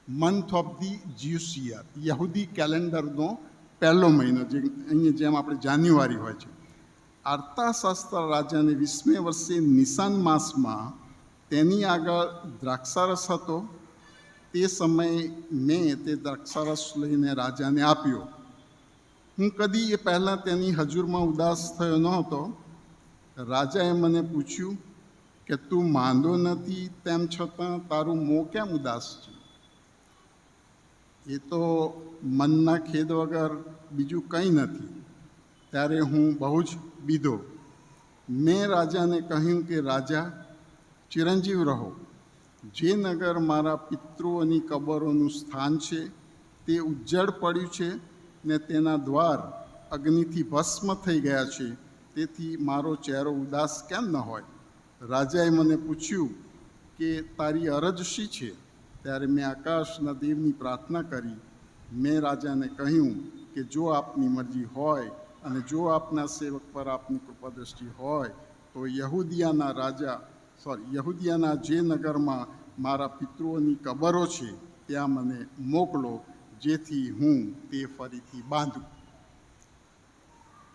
month of the Jews year, યહૂદી કેલેન્ડરનો પહેલો મહિનો, જે અહીંયા જેમ આપણે જાન્યુઆરી હોય છે. આર્તા શાસ્ત્રા રાજાને 20મે વર્ષે નિસાન માસમાં તેની આગળ દ્રાક્ષારસ હતો. તે સમયે મેં તે દ્રાક્ષારસ લઈને રાજાને આપ્યો. હું કદી એ પહેલાં તેની હજુરમાં ઉદાસ થયો ન હતો. રાજાએ મને પૂછ્યું કે તું માંદો નથી, તેમ છતાં તારું મોં કેમ ઉદાસ છે? એ તો મનના ખેદ વગર બીજું કંઈ નથી. ત્યારે હું બહુ જ બીધો. મેં રાજાને કહ્યું કે રાજા, ચિરંજીવ રહો. જે નગર મારા પિતૃઓની કબરોનું સ્થાન છે તે ઉજ્જડ પડ્યું છે ને તેના દ્વાર અગ્નિથી ભસ્મ થઈ ગયા છે, તેથી મારો ચહેરો ઉદાસ કેમ ન હોય? રાજાએ મને પૂછ્યું કે તારી અરજ શી છે? ત્યારે મેં આકાશના દેવની પ્રાર્થના કરી. મેં રાજાને કહ્યું કે જો આપની મરજી હોય અને જો આપના સેવક પર આપની કૃપાદૃષ્ટિ હોય તો યહૂદિયાના જે નગરમાં મારા પિતૃઓની કબરો છે ત્યાં મને મોકલો, જેથી હું તે ફરીથી બાંધું.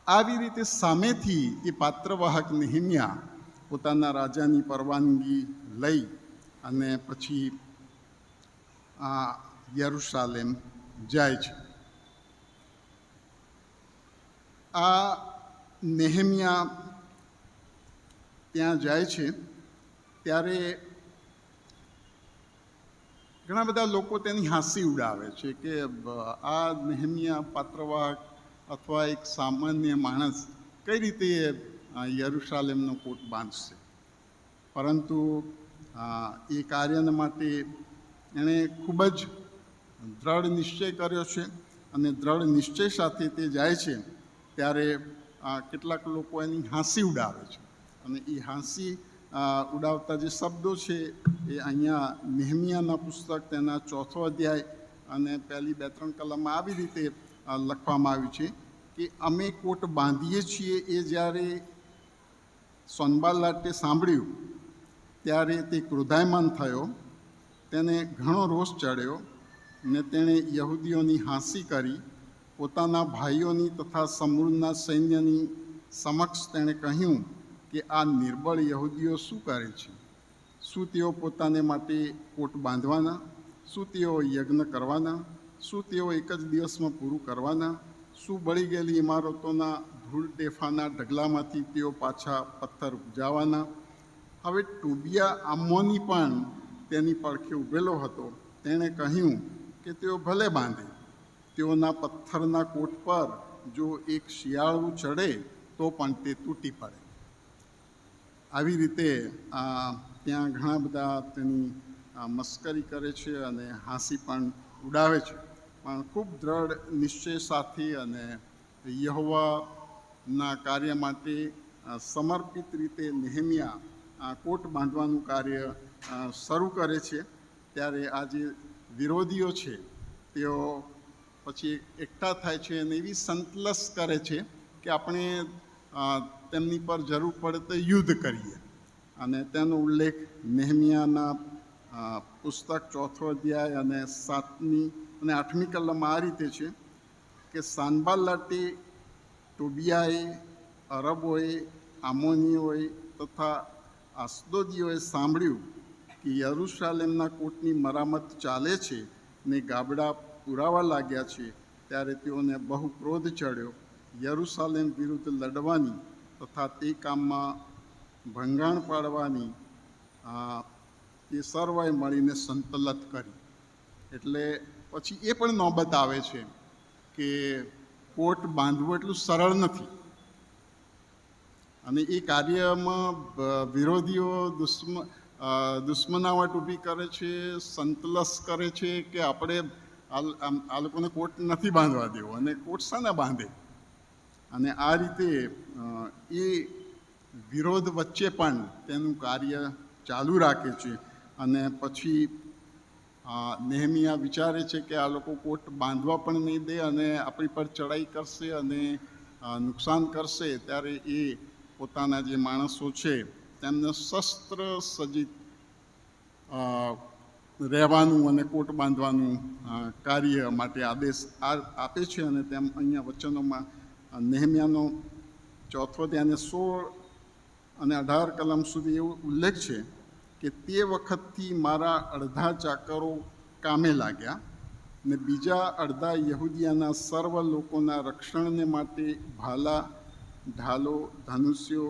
આવી રીતે સામેથી એ પાત્રવાહક નેહેમિયા પોતાના રાજાની પરવાનગી લઈ અને પછી યરુશાલેમ જાય છે. આ નેહેમિયા ત્યાં જાય છે ત્યારે ઘણા બધા લોકો તેની હાંસી ઉડાવે છે કે આ નેહેમિયા પાત્રવાહક અથવા એક સામાન્ય માણસ કઈ રીતે યરુશાલેમનો કોટ બાંધશે. પરંતુ એ કાર્યને માટે એણે ખૂબ જ દ્રઢ નિશ્ચય કર્યો છે અને દ્રઢ નિશ્ચય સાથે તે જાય છે. ત્યારે કેટલાક લોકો એની હાંસી ઉડાવે છે અને એ હાંસી ઉડાવતા જે શબ્દો છે એ અહીંયા નેહેમિયાના પુસ્તક તેના 4થો અધ્યાય અને પહેલી 2-3 કલમમાં આવી રીતે લખવામાં આવ્યું છે કે અમે કોટ બાંધીએ છીએ. એ જ્યારે સોનબાલાટે સાંભળ્યું ત્યારે તે ક્રોધાયમાન થયો તેને ઘણો રોષ ચડ્યો ને તેણે યહૂદીઓની હાંસી કરી પોતાના ભાઈઓની તથા સમૃદ્ધના સૈન્યની સમક્ષ તેણે કહ્યું કે આ નિર્બળ યહૂદીઓ શું કરે છે? શું તેઓ પોતાને માટે કોટ બાંધવાના? શું તેઓ યજ્ઞ કરવાના? શું તેઓ એક જ દિવસમાં પૂરું કરવાના? શું બળી ગયેલી ઇમારતોના ધૂળ ટેફાના ઢગલામાંથી તેઓ પાછા પથ્થર ઉપજાવાના? હવે ટોબિયા આમોની પણ તેની પડખે ઊભેલો હતો. તેણે કહ્યું કે તેઓ ભલે બાંધે. તેઓના પથ્થરના કોટ પર જો એક શિયાળું ચડે તો પણ તે તૂટી પડે. આવી રીતે ત્યાં ઘણા બધા તેની મસ્કરી કરે છે અને હાંસી પણ ઉડાવે છે, પણ ખૂબ દ્રઢ નિશ્ચય સાથે અને યહોવાના કાર્ય માટે સમર્પિત રીતે નેહમ્યા કોટ બાંધવાનું કાર્ય શરૂ કરે છે. ત્યારે આ જે વિરોધીઓ છે તેઓ પછી એકઠા થાય છે અને એવી સંતલસ કરે છે કે આપણે તેમની પર જરૂર પડે તો યુદ્ધ કરીએ. અને તેનો ઉલ્લેખ નેહમ્યાના પુસ્તક 4થો અધ્યાય અને 7મી અને 8મી કલમમાં આ રીતે છે કે સાનબાલાટે, ટોબિયાએ, અરબોએ, આમોનીઓએ તથા આસ્દોદીઓએ સાંભળ્યું કે યરૂશાલેમના કોટની મરામત ચાલે છે ને ગાબડા પુરાવા લાગ્યા છે, ત્યારે તેઓને બહુ ક્રોધ ચડ્યો. યરૂશાલેમ વિરુદ્ધ લડવાની તથા તે કામમાં ભંગાણ પાડવાની એ સર્વએ મળીને સંતલત કરી. એટલે પછી એ પણ નોબત આવે છે કે કોટ બાંધવું એટલું સરળ નથી. અને એ કાર્યમાં વિરોધીઓ દુશ્મનાવટ ઊભી કરે છે, સંતલસ કરે છે કે આપણે આ લોકોને કોટ નથી બાંધવા દેવો, અને કોટ શાના બાંધે. અને આ રીતે એ વિરોધ વચ્ચે પણ તેનું કાર્ય ચાલુ રાખે છે. અને પછી નેહમ્યા વિચારે છે કે આ લોકો કોટ બાંધવા પણ નહીં દે અને આપણી પર ચડાઈ કરશે અને નુકસાન કરશે. ત્યારે એ પોતાના જે માણસો છે તેમને શસ્ત્ર સજ્જિત રહેવાનું અને કોટ બાંધવાનું કાર્ય માટે આદેશ આપે છે. અને તેમ અહીંયા વચનોમાં નેહમ્યાનો 4થો અધ્યાય અને 16 અને 18 કલમ સુધી એવો ઉલ્લેખ છે કે તે વખતથી મારા અડધા ચાકરો કામે લાગ્યા ને બીજા અડધા યહૂદિયાના સર્વ લોકોના રક્ષણને માટે ભાલા, ઢાલો, ધનુષ્યો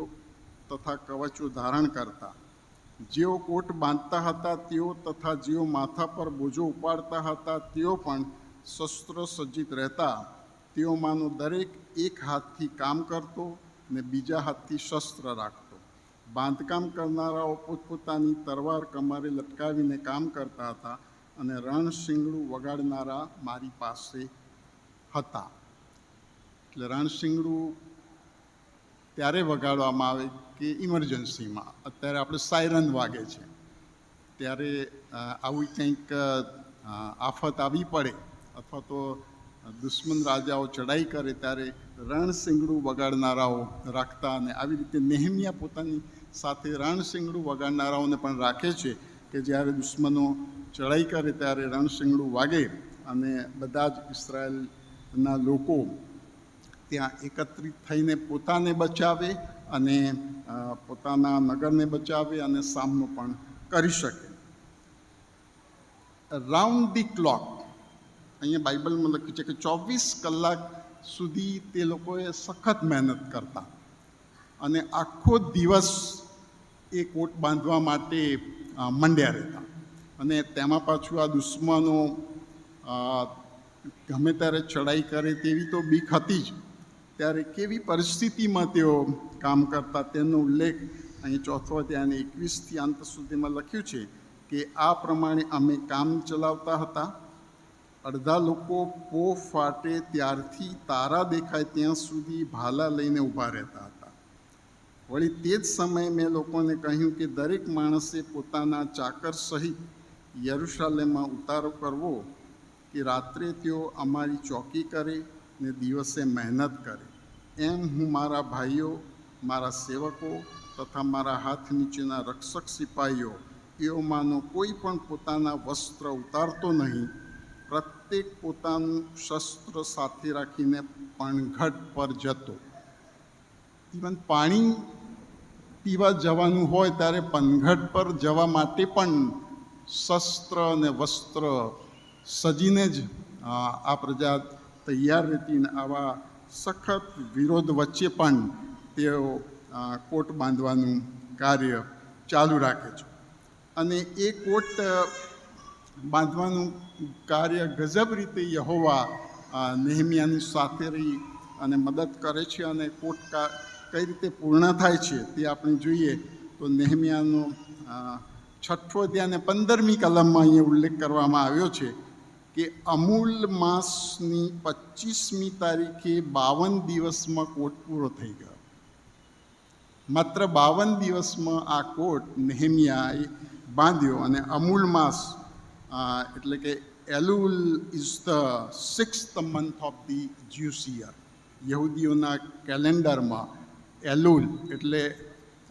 તથા કવચો ધારણ કરતા. જેઓ કોટ બાંધતા હતા તેઓ તથા જેઓ માથા પર બોજો ઉપાડતા હતા તેઓ પણ શસ્ત્ર સજ્જિત રહેતા. તેઓમાંનો દરેક એક હાથથી કામ કરતો ને બીજા હાથથી શસ્ત્ર રાખતો. બાંધકામ કરનારાઓ પોતપોતાની તરવાર કમરે લટકાવીને કામ કરતા હતા અને રણશીંગડું વગાડનારા મારી પાસે હતા. એટલે રણશીંગડું ત્યારે વગાડવામાં આવે કે ઇમરજન્સીમાં. અત્યારે આપણે સાયરન વાગે છે ત્યારે આવું કંઈક આફત આવી પડે અથવા તો દુશ્મન રાજાઓ ચડાઈ કરે ત્યારે રણશીંગડું વગાડનારાઓ રાખતા. અને આવી રીતે નેહમ્યા પોતાની સાથે રણશીંગડું વગાડનારાઓને પણ રાખે છે કે જ્યારે દુશ્મનો ચડાઈ કરે ત્યારે રણશીંગડું વાગે અને બધા જ ઇસરાયેલના લોકો ત્યાં એકત્રિત થઈને પોતાને બચાવે અને પોતાના નગરને બચાવે અને સામનો પણ કરી શકે. રાઉન્ડ ધી ક્લોક અહીંયા બાઇબલમાં લખ્યું છે કે 24 કલાક સુધી તે લોકોએ સખત મહેનત કરતા અને આખો દિવસ એ કોટ બાંધવા માટે મંડ્યા રહેતા. અને તેમાં પાછું આ દુશ્મનો ગમે ત્યારે ચડાઈ કરે તેવી તો બીક હતી જ. ત્યારે કેવી પરિસ્થિતિમાં તેઓ કામ કરતા તેનો ઉલ્લેખ અહીં 4થો અધ્યાય અને 21થી અંત સુધીમાં લખ્યું છે કે આ પ્રમાણે અમે કામ ચલાવતા હતા. અડધા લોકો પો ફાટે ત્યારથી તારા દેખાય ત્યાં સુધી ભાલા લઈને ઊભા રહેતા હતા. વળી તે જ સમયે મેં લોકોને કહ્યું કે દરેક માણસે પોતાના ચાકર સહિત યરૂશાલેમમાં ઉતારો કરવો કે રાત્રે તેઓ અમારી ચોકી કરે ને દિવસે મહેનત કરે. એમ હું મારા ભાઈઓ, મારા સેવકો તથા મારા હાથ નીચેના રક્ષક સિપાહીઓ એઓમાંનો કોઈ પણ પોતાના વસ્ત્ર ઉતારતો નહીં. પ્રત્યેક પોતાનું શસ્ત્ર સાથે રાખીને પણઘટ પર જતો. ઇવન પાણી પીવા જવાનું હોય ત્યારે પનઘટ પર જવા માટે પણ શસ્ત્ર અને વસ્ત્ર સજીને જ આ પ્રજા તૈયાર રહેતી. અને આવા સખત વિરોધ વચ્ચે પણ તેઓ કોટ બાંધવાનું કાર્ય ચાલુ રાખે છે. અને એ કોટ બાંધવાનું કાર્ય ગજબ રીતે યહોવા નેહમ્યાની સાથે રહી અને મદદ કરે છે. અને કોટ કઈ રીતે પૂર્ણ થાય છે તે આપણે જોઈએ તો નેહમ્યાનો 6 અધ્યાય અને 15મી કલમમાં અહીંયા ઉલ્લેખ કરવામાં આવ્યો છે કે અમૂલ માસની 25મી તારીખે 52 દિવસમાં કોટ પૂરો થઈ ગયો. માત્ર 52 દિવસમાં આ કોટ નેહમ્યાએ બાંધ્યો. અને અમૂલ માસ એટલે કે Elul is the 6th month of the Jews year. યહૂદીઓના કેલેન્ડરમાં એલુલ એટલે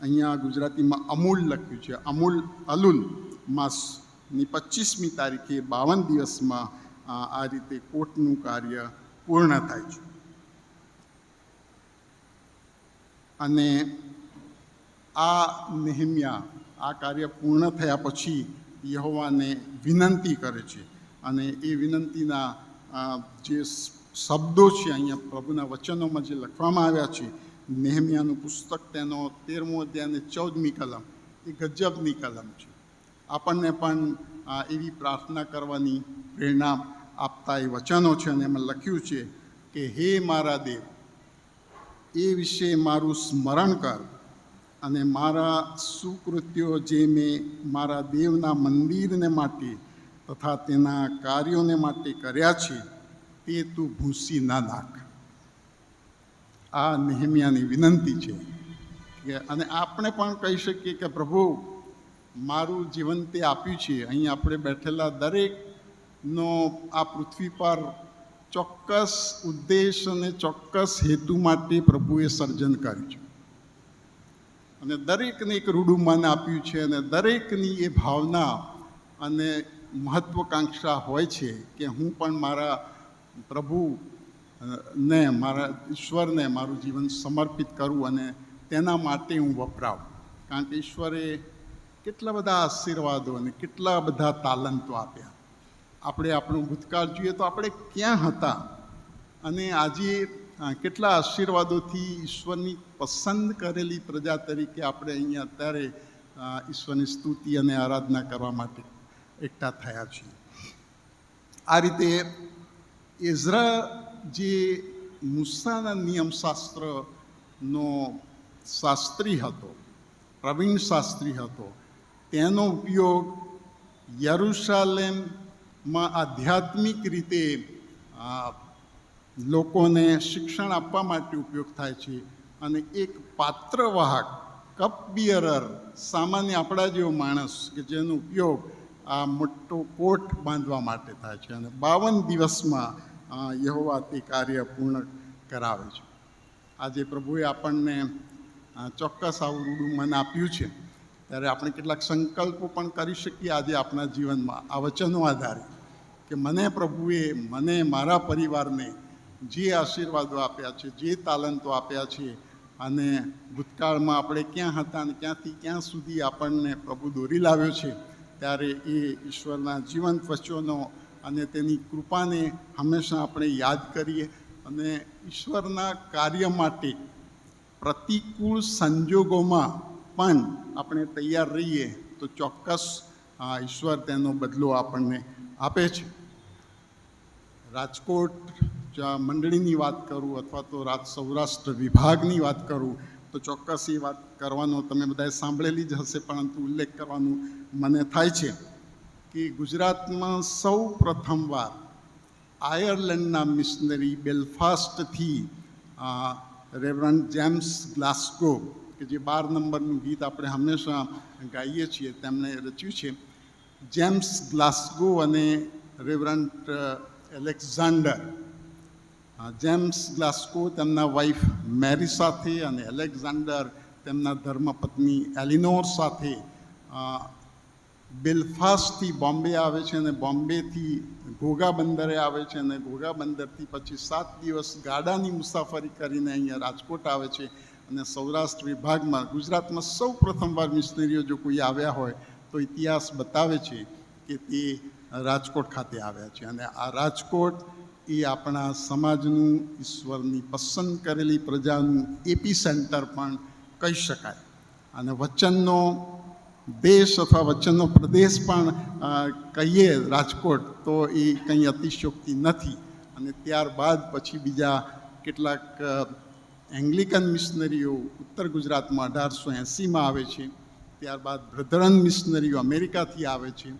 અહીંયા ગુજરાતીમાં અમૂલ લખ્યું છે. અલુલ માસની 25મી તારીખે 52 દિવસમાં આ રીતે કોટનું કાર્ય પૂર્ણ થાય છે. અને આ નેહમ્યા આ કાર્ય પૂર્ણ થયા પછી યહોવાને વિનંતી કરે છે. અને એ વિનંતીના જે શબ્દો છે અહીંયા પ્રભુના વચનોમાં જે લખવામાં આવ્યા છે, નેહમ્યાનું પુસ્તક તેનો 13મો અધ્યાય અને 14મી કલમ એ ગજબની કલમ છે. આપણને પણ એવી પ્રાર્થના કરવાની પ્રેરણા આપતા એ વચનો છે. અને એમાં લખ્યું છે કે હે મારા દેવ, એ વિશે મારું સ્મરણ કર અને મારા સુકૃત્યો જે મેં મારા દેવના મંદિરને માટે તથા તેના કાર્યોને માટે કર્યા છે તે તું ભૂંસી ના નાખ. આ નેહમ્યાની વિનંતી છે. અને આપણે પણ કહી શકીએ કે પ્રભુ, મારું જીવન તે આપ્યું છે. અહીં આપણે બેઠેલા દરેકનો આ પૃથ્વી પર ચોક્કસ ઉદ્દેશ અને ચોક્કસ હેતુ માટે પ્રભુએ સર્જન કર્યું છે. અને દરેકને એક રૂડું મન આપ્યું છે. અને દરેકની એ ભાવના અને મહત્વાકાંક્ષા હોય છે કે હું પણ મારા પ્રભુને, મારા ઈશ્વરને મારું જીવન સમર્પિત કરું અને તેના માટે હું વપરાવું. કારણ કે ઈશ્વરે કેટલા બધા આશીર્વાદો અને કેટલા બધા તાલંતો આપ્યા. આપણે આપણું ભૂતકાળ જોઈએ તો આપણે ક્યાં હતા અને આજે કેટલા આશીર્વાદોથી ઈશ્વરની પસંદ કરેલી પ્રજા તરીકે આપણે અહીંયા અત્યારે ઈશ્વરની સ્તુતિ અને આરાધના કરવા માટે એકઠા થયા છીએ. આ રીતે એઝરા જે મૂસાના નિયમશાસ્ત્રનો શાસ્ત્રી હતો, પ્રવીણ શાસ્ત્રી હતો, તેનો ઉપયોગ યરુશાલેમમાં આધ્યાત્મિક રીતે લોકોને શિક્ષણ આપવા માટે ઉપયોગ થાય છે. અને એક પાત્રવાહક, કપ બિયરર, સામાન્ય આપણા જેવો માણસ કે જેનો ઉપયોગ આ મોટો કોટ બાંધવા માટે થાય છે. અને 52 દિવસમાં યહોવા તે કાર્ય પૂર્ણ કરાવે છે. આજે પ્રભુએ આપણને ચોક્કસ આવું રૂડું મન આપ્યું છે ત્યારે આપણે કેટલાક સંકલ્પો પણ કરી શકીએ આજે આપણા જીવનમાં આ વચનો આધારે કે મને પ્રભુએ, મને, મારા પરિવારને જે આશીર્વાદો આપ્યા છે, જે તાલંતો આપ્યા છે, અને ભૂતકાળમાં આપણે ક્યાં હતા અને ક્યાંથી ક્યાં સુધી આપણને પ્રભુ દોરી લાવ્યો છે, ત્યારે એ ઈશ્વરના જીવંત વચનો અને તેની કૃપાને હંમેશા આપણે યાદ કરીએ અને ઈશ્વરના કાર્ય માટે પ્રતિકૂળ સંજોગોમાં પણ આપણે તૈયાર રહીએ તો ચોક્કસ ઈશ્વર તેનો બદલો આપણને આપે છે. રાજકોટ મંડળીની વાત કરું અથવા તો સૌરાષ્ટ્ર વિભાગની વાત કરું તો ચોક્કસ એ વાત કરવાનો તમે બધાએ સાંભળેલી જ હશે, પરંતુ ઉલ્લેખ કરવાનું મને થાય છે કે ગુજરાતમાં સૌ પ્રથમવાર આયર્લેન્ડના મિશનરી બેલફાસ્ટથી રેવરન્ડ જેમ્સ ગ્લાસ્ગો, કે જે 12 નંબરનું ગીત આપણે હંમેશા ગાઈએ છીએ, તેમણે રચ્યું છે. જેમ્સ ગ્લાસ્ગો અને રેવરન્ડ એલેક્ઝાન્ડર, જેમ્સ ગ્લાસ્ગો તેમના વાઈફ મેરી સાથે અને એલેક્ઝાન્ડર તેમના ધર્મપત્ની એલિનોર સાથે બેલફાસ્ટથી બોમ્બે આવે છે અને બોમ્બેથી ઘોઘા બંદરે આવે છે અને ઘોઘા બંદરથી પછી 7 દિવસ ગાડાની મુસાફરી કરીને અહીંયા રાજકોટ આવે છે. અને સૌરાષ્ટ્ર વિભાગમાં ગુજરાતમાં સૌ પ્રથમવાર મિશનરીઓ જો કોઈ આવ્યા હોય તો ઇતિહાસ બતાવે છે કે તે રાજકોટ ખાતે આવ્યા છે. અને આ રાજકોટ એ આપણા સમાજનું, ઈશ્વરની પસંદ કરેલી પ્રજાનું એપી સેન્ટર પણ કહી શકાય. અને વચનનો દેશ અથવા વચનનો પ્રદેશ પણ કહીએ રાજકોટ તો એ કંઈ અતિશયોક્તિ નથી. અને ત્યારબાદ પછી બીજા કેટલાક એંગ્લિકન મિશનરીઓ ઉત્તર ગુજરાતમાં 1880માં આવે છે. ત્યારબાદ બ્રધરન મિશનરીઓ અમેરિકાથી આવે છે.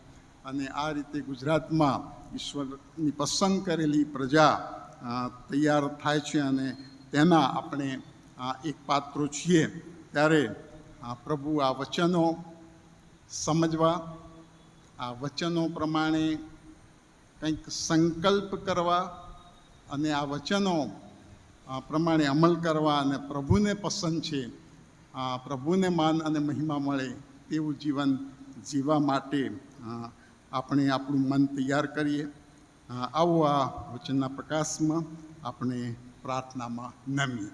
અને આ રીતે ગુજરાતમાં ઈશ્વરની પસંદ કરેલી પ્રજા તૈયાર થાય છે અને તેના આપણે એક પાત્રો છીએ. ત્યારે પ્રભુ આ વચનો સમજવા, આ વચનો પ્રમાણે કંઈક સંકલ્પ કરવા અને આ વચનો પ્રમાણે અમલ કરવા અને પ્રભુને પસંદ છે, પ્રભુને માન અને મહિમા મળે તેવું જીવન જીવવા માટે આપણે આપણું મન તૈયાર કરીએ. આવો આ વચનના પ્રકાશમાં આપણે પ્રાર્થનામાં નમીએ.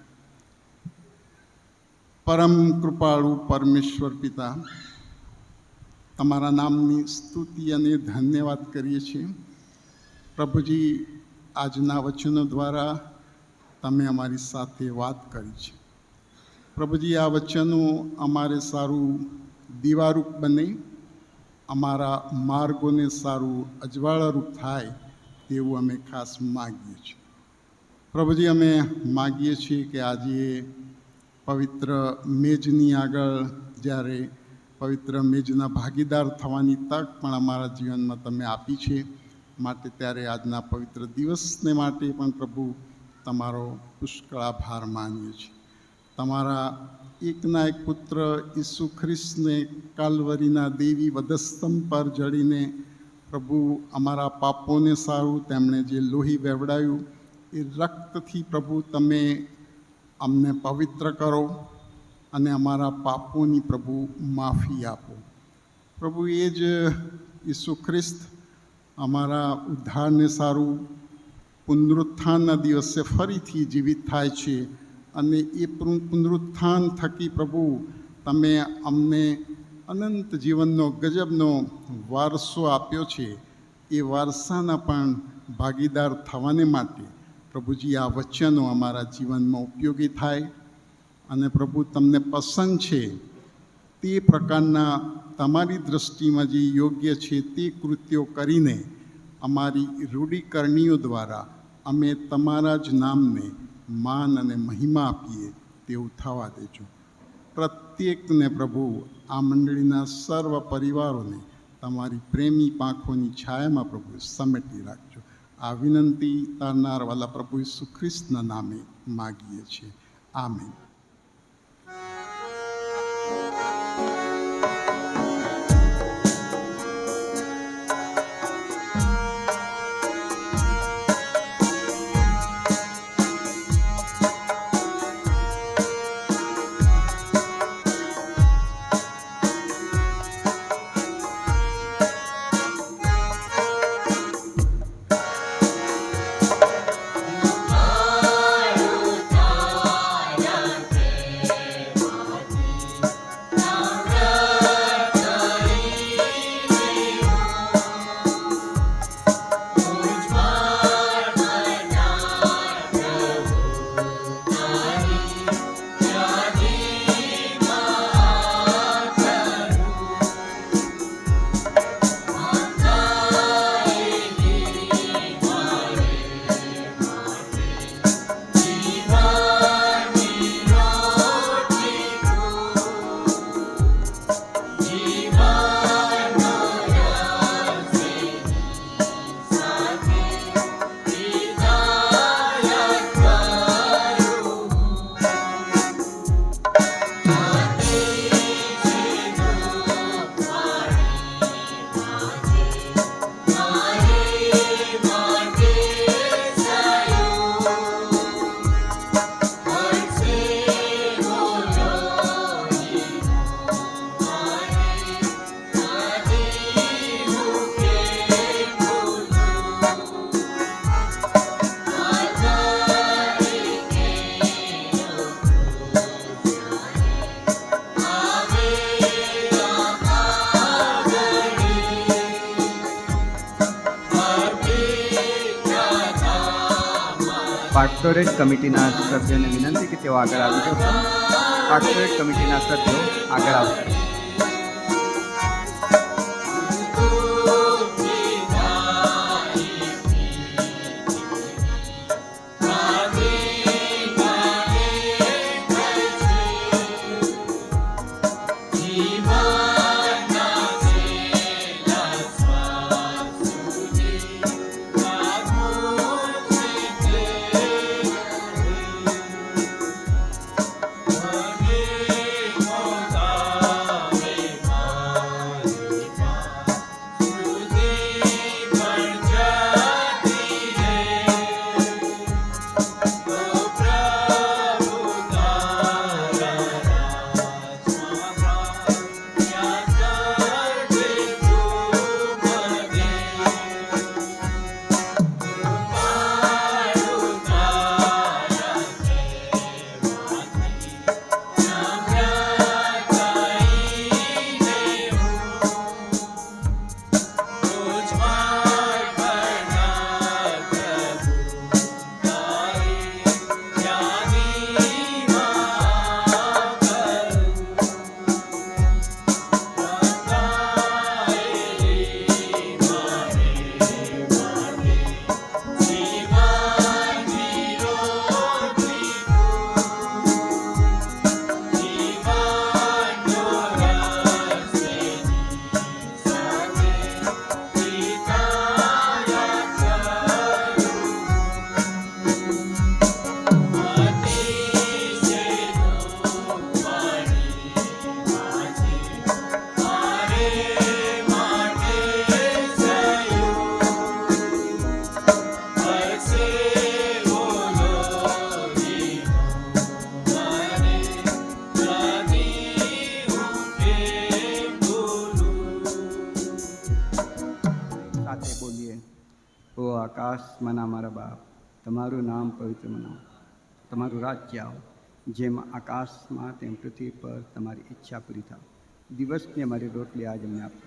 પરમ કૃપાળુ પરમેશ્વર પિતા, તમારા નામની સ્તુતિ અને ધન્યવાદ કરીએ છીએ. પ્રભુજી, આજના વચનો દ્વારા તમે અમારી સાથે વાત કરી છે. પ્રભુજી, આ વચનો અમારે સારું દીવારૂપ બને, અમારા માર્ગોને સારું અજવાળારૂપ થાય તેવું અમે ખાસ માગીએ છીએ. પ્રભુજી, અમે માગીએ છીએ કે આજે પવિત્ર મેજની આગળ જ્યારે પવિત્ર મેજના ભાગીદાર થવાની તક પણ અમારા જીવનમાં તમે આપી છે, માટે ત્યારે આજના પવિત્ર દિવસને માટે પણ પ્રભુ તમારો પુષ્કળ આભાર માનીએ છીએ. તમારા એકના એક પુત્ર ઈસુ ખ્રિસ્તને કાલ્વરીના દેવી વધસ્તંભ પર જડીને પ્રભુ અમારા પાપોને સારું તેમણે જે લોહી વેવડાયું એ રક્તથી પ્રભુ તમે અમને પવિત્ર કરો અને અમારા પાપોની પ્રભુ માફી આપો. પ્રભુ, એ જ ઈસુ ખ્રિસ્ત અમારા ઉદ્ધારને સારું પુનરુત્થાનના દિવસે ફરીથી જીવિત થાય છે અને એ પુનરુત્થાન થકી પ્રભુ તમે અમને અનંત જીવનનો ગજબનો વારસો આપ્યો છે. એ વારસાના પણ ભાગીદાર થવાને માટે પ્રભુજી આ વચનો અમારા જીવનમાં ઉપયોગી થાય અને પ્રભુ તમને પસંદ છે તે પ્રકારના તમારી દૃષ્ટિમાં જે યોગ્ય છે તે કૃત્યો કરીને અમારી રૂઢિકરણીઓ દ્વારા અમે તમારા જ નામને માન અને મહિમા આપીએ તેવું થવા દેજો. પ્રત્યેકને પ્રભુ, આ મંડળીના સર્વ પરિવારોને તમારી પ્રેમી પાંખોની છાયામાં પ્રભુ સમેટી રાખજો. આ વિનંતી તારનારવાલા પ્રભુ ઈસુ ખ્રિસ્તના નામે માગીએ છીએ. આમેન. Aru Tara પાસ્ટોરેટ કમિટીના સભ્યોને વિનંતી કે તેઓ આગળ આવી જશે. પાસ્ટોરેટ કમિટીના સભ્યો આગળ આવશે. આકાશમાંના અમારા બાપ, તમારું નામ પવિત્ર મનાવો, તમારું રાજ્ય આવો, જેમ આકાશમાં તેમ પૃથ્વી પર તમારી ઈચ્છા પૂરી થાય. દિવસની અમારી રોટલી આજ અમને આપો,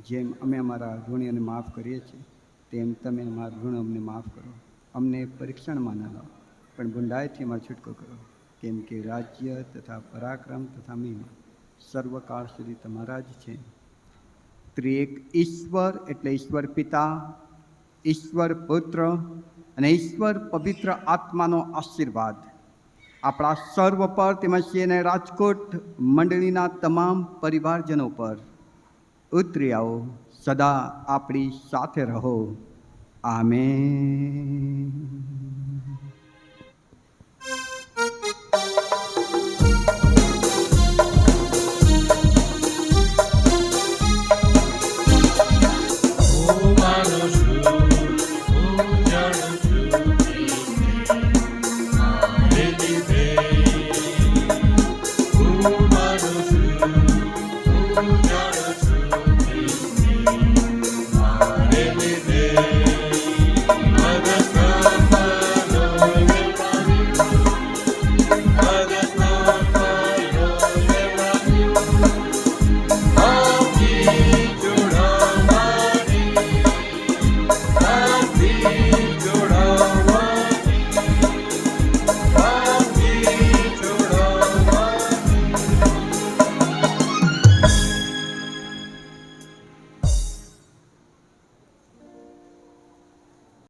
જેમ અમે અમારા ઋણીઓને માફ કરીએ છીએ તેમ તમે અમારા ઋણ અમને માફ કરો. અમને પરીક્ષણમાં ન લાવો, પણ ગુંડાઈથી અમારો છૂટકો કરો, કેમ કે રાજ્ય તથા પરાક્રમ તથા મહિમા સર્વકાળ સુધી તમારા જ છે. ત્રિએક ઈશ્વર એટલે ઈશ્વર પિતા, ઈશ્વર પુત્ર અને ઈશ્વર પવિત્ર આત્માનો આશીર્વાદ આપણા સર્વ પર તેમજ અને રાજકોટ મંડળીના તમામ પરિવારજનો પર ઉતરી આવો. સદા આપણી સાથે રહો. આમેન. Oh,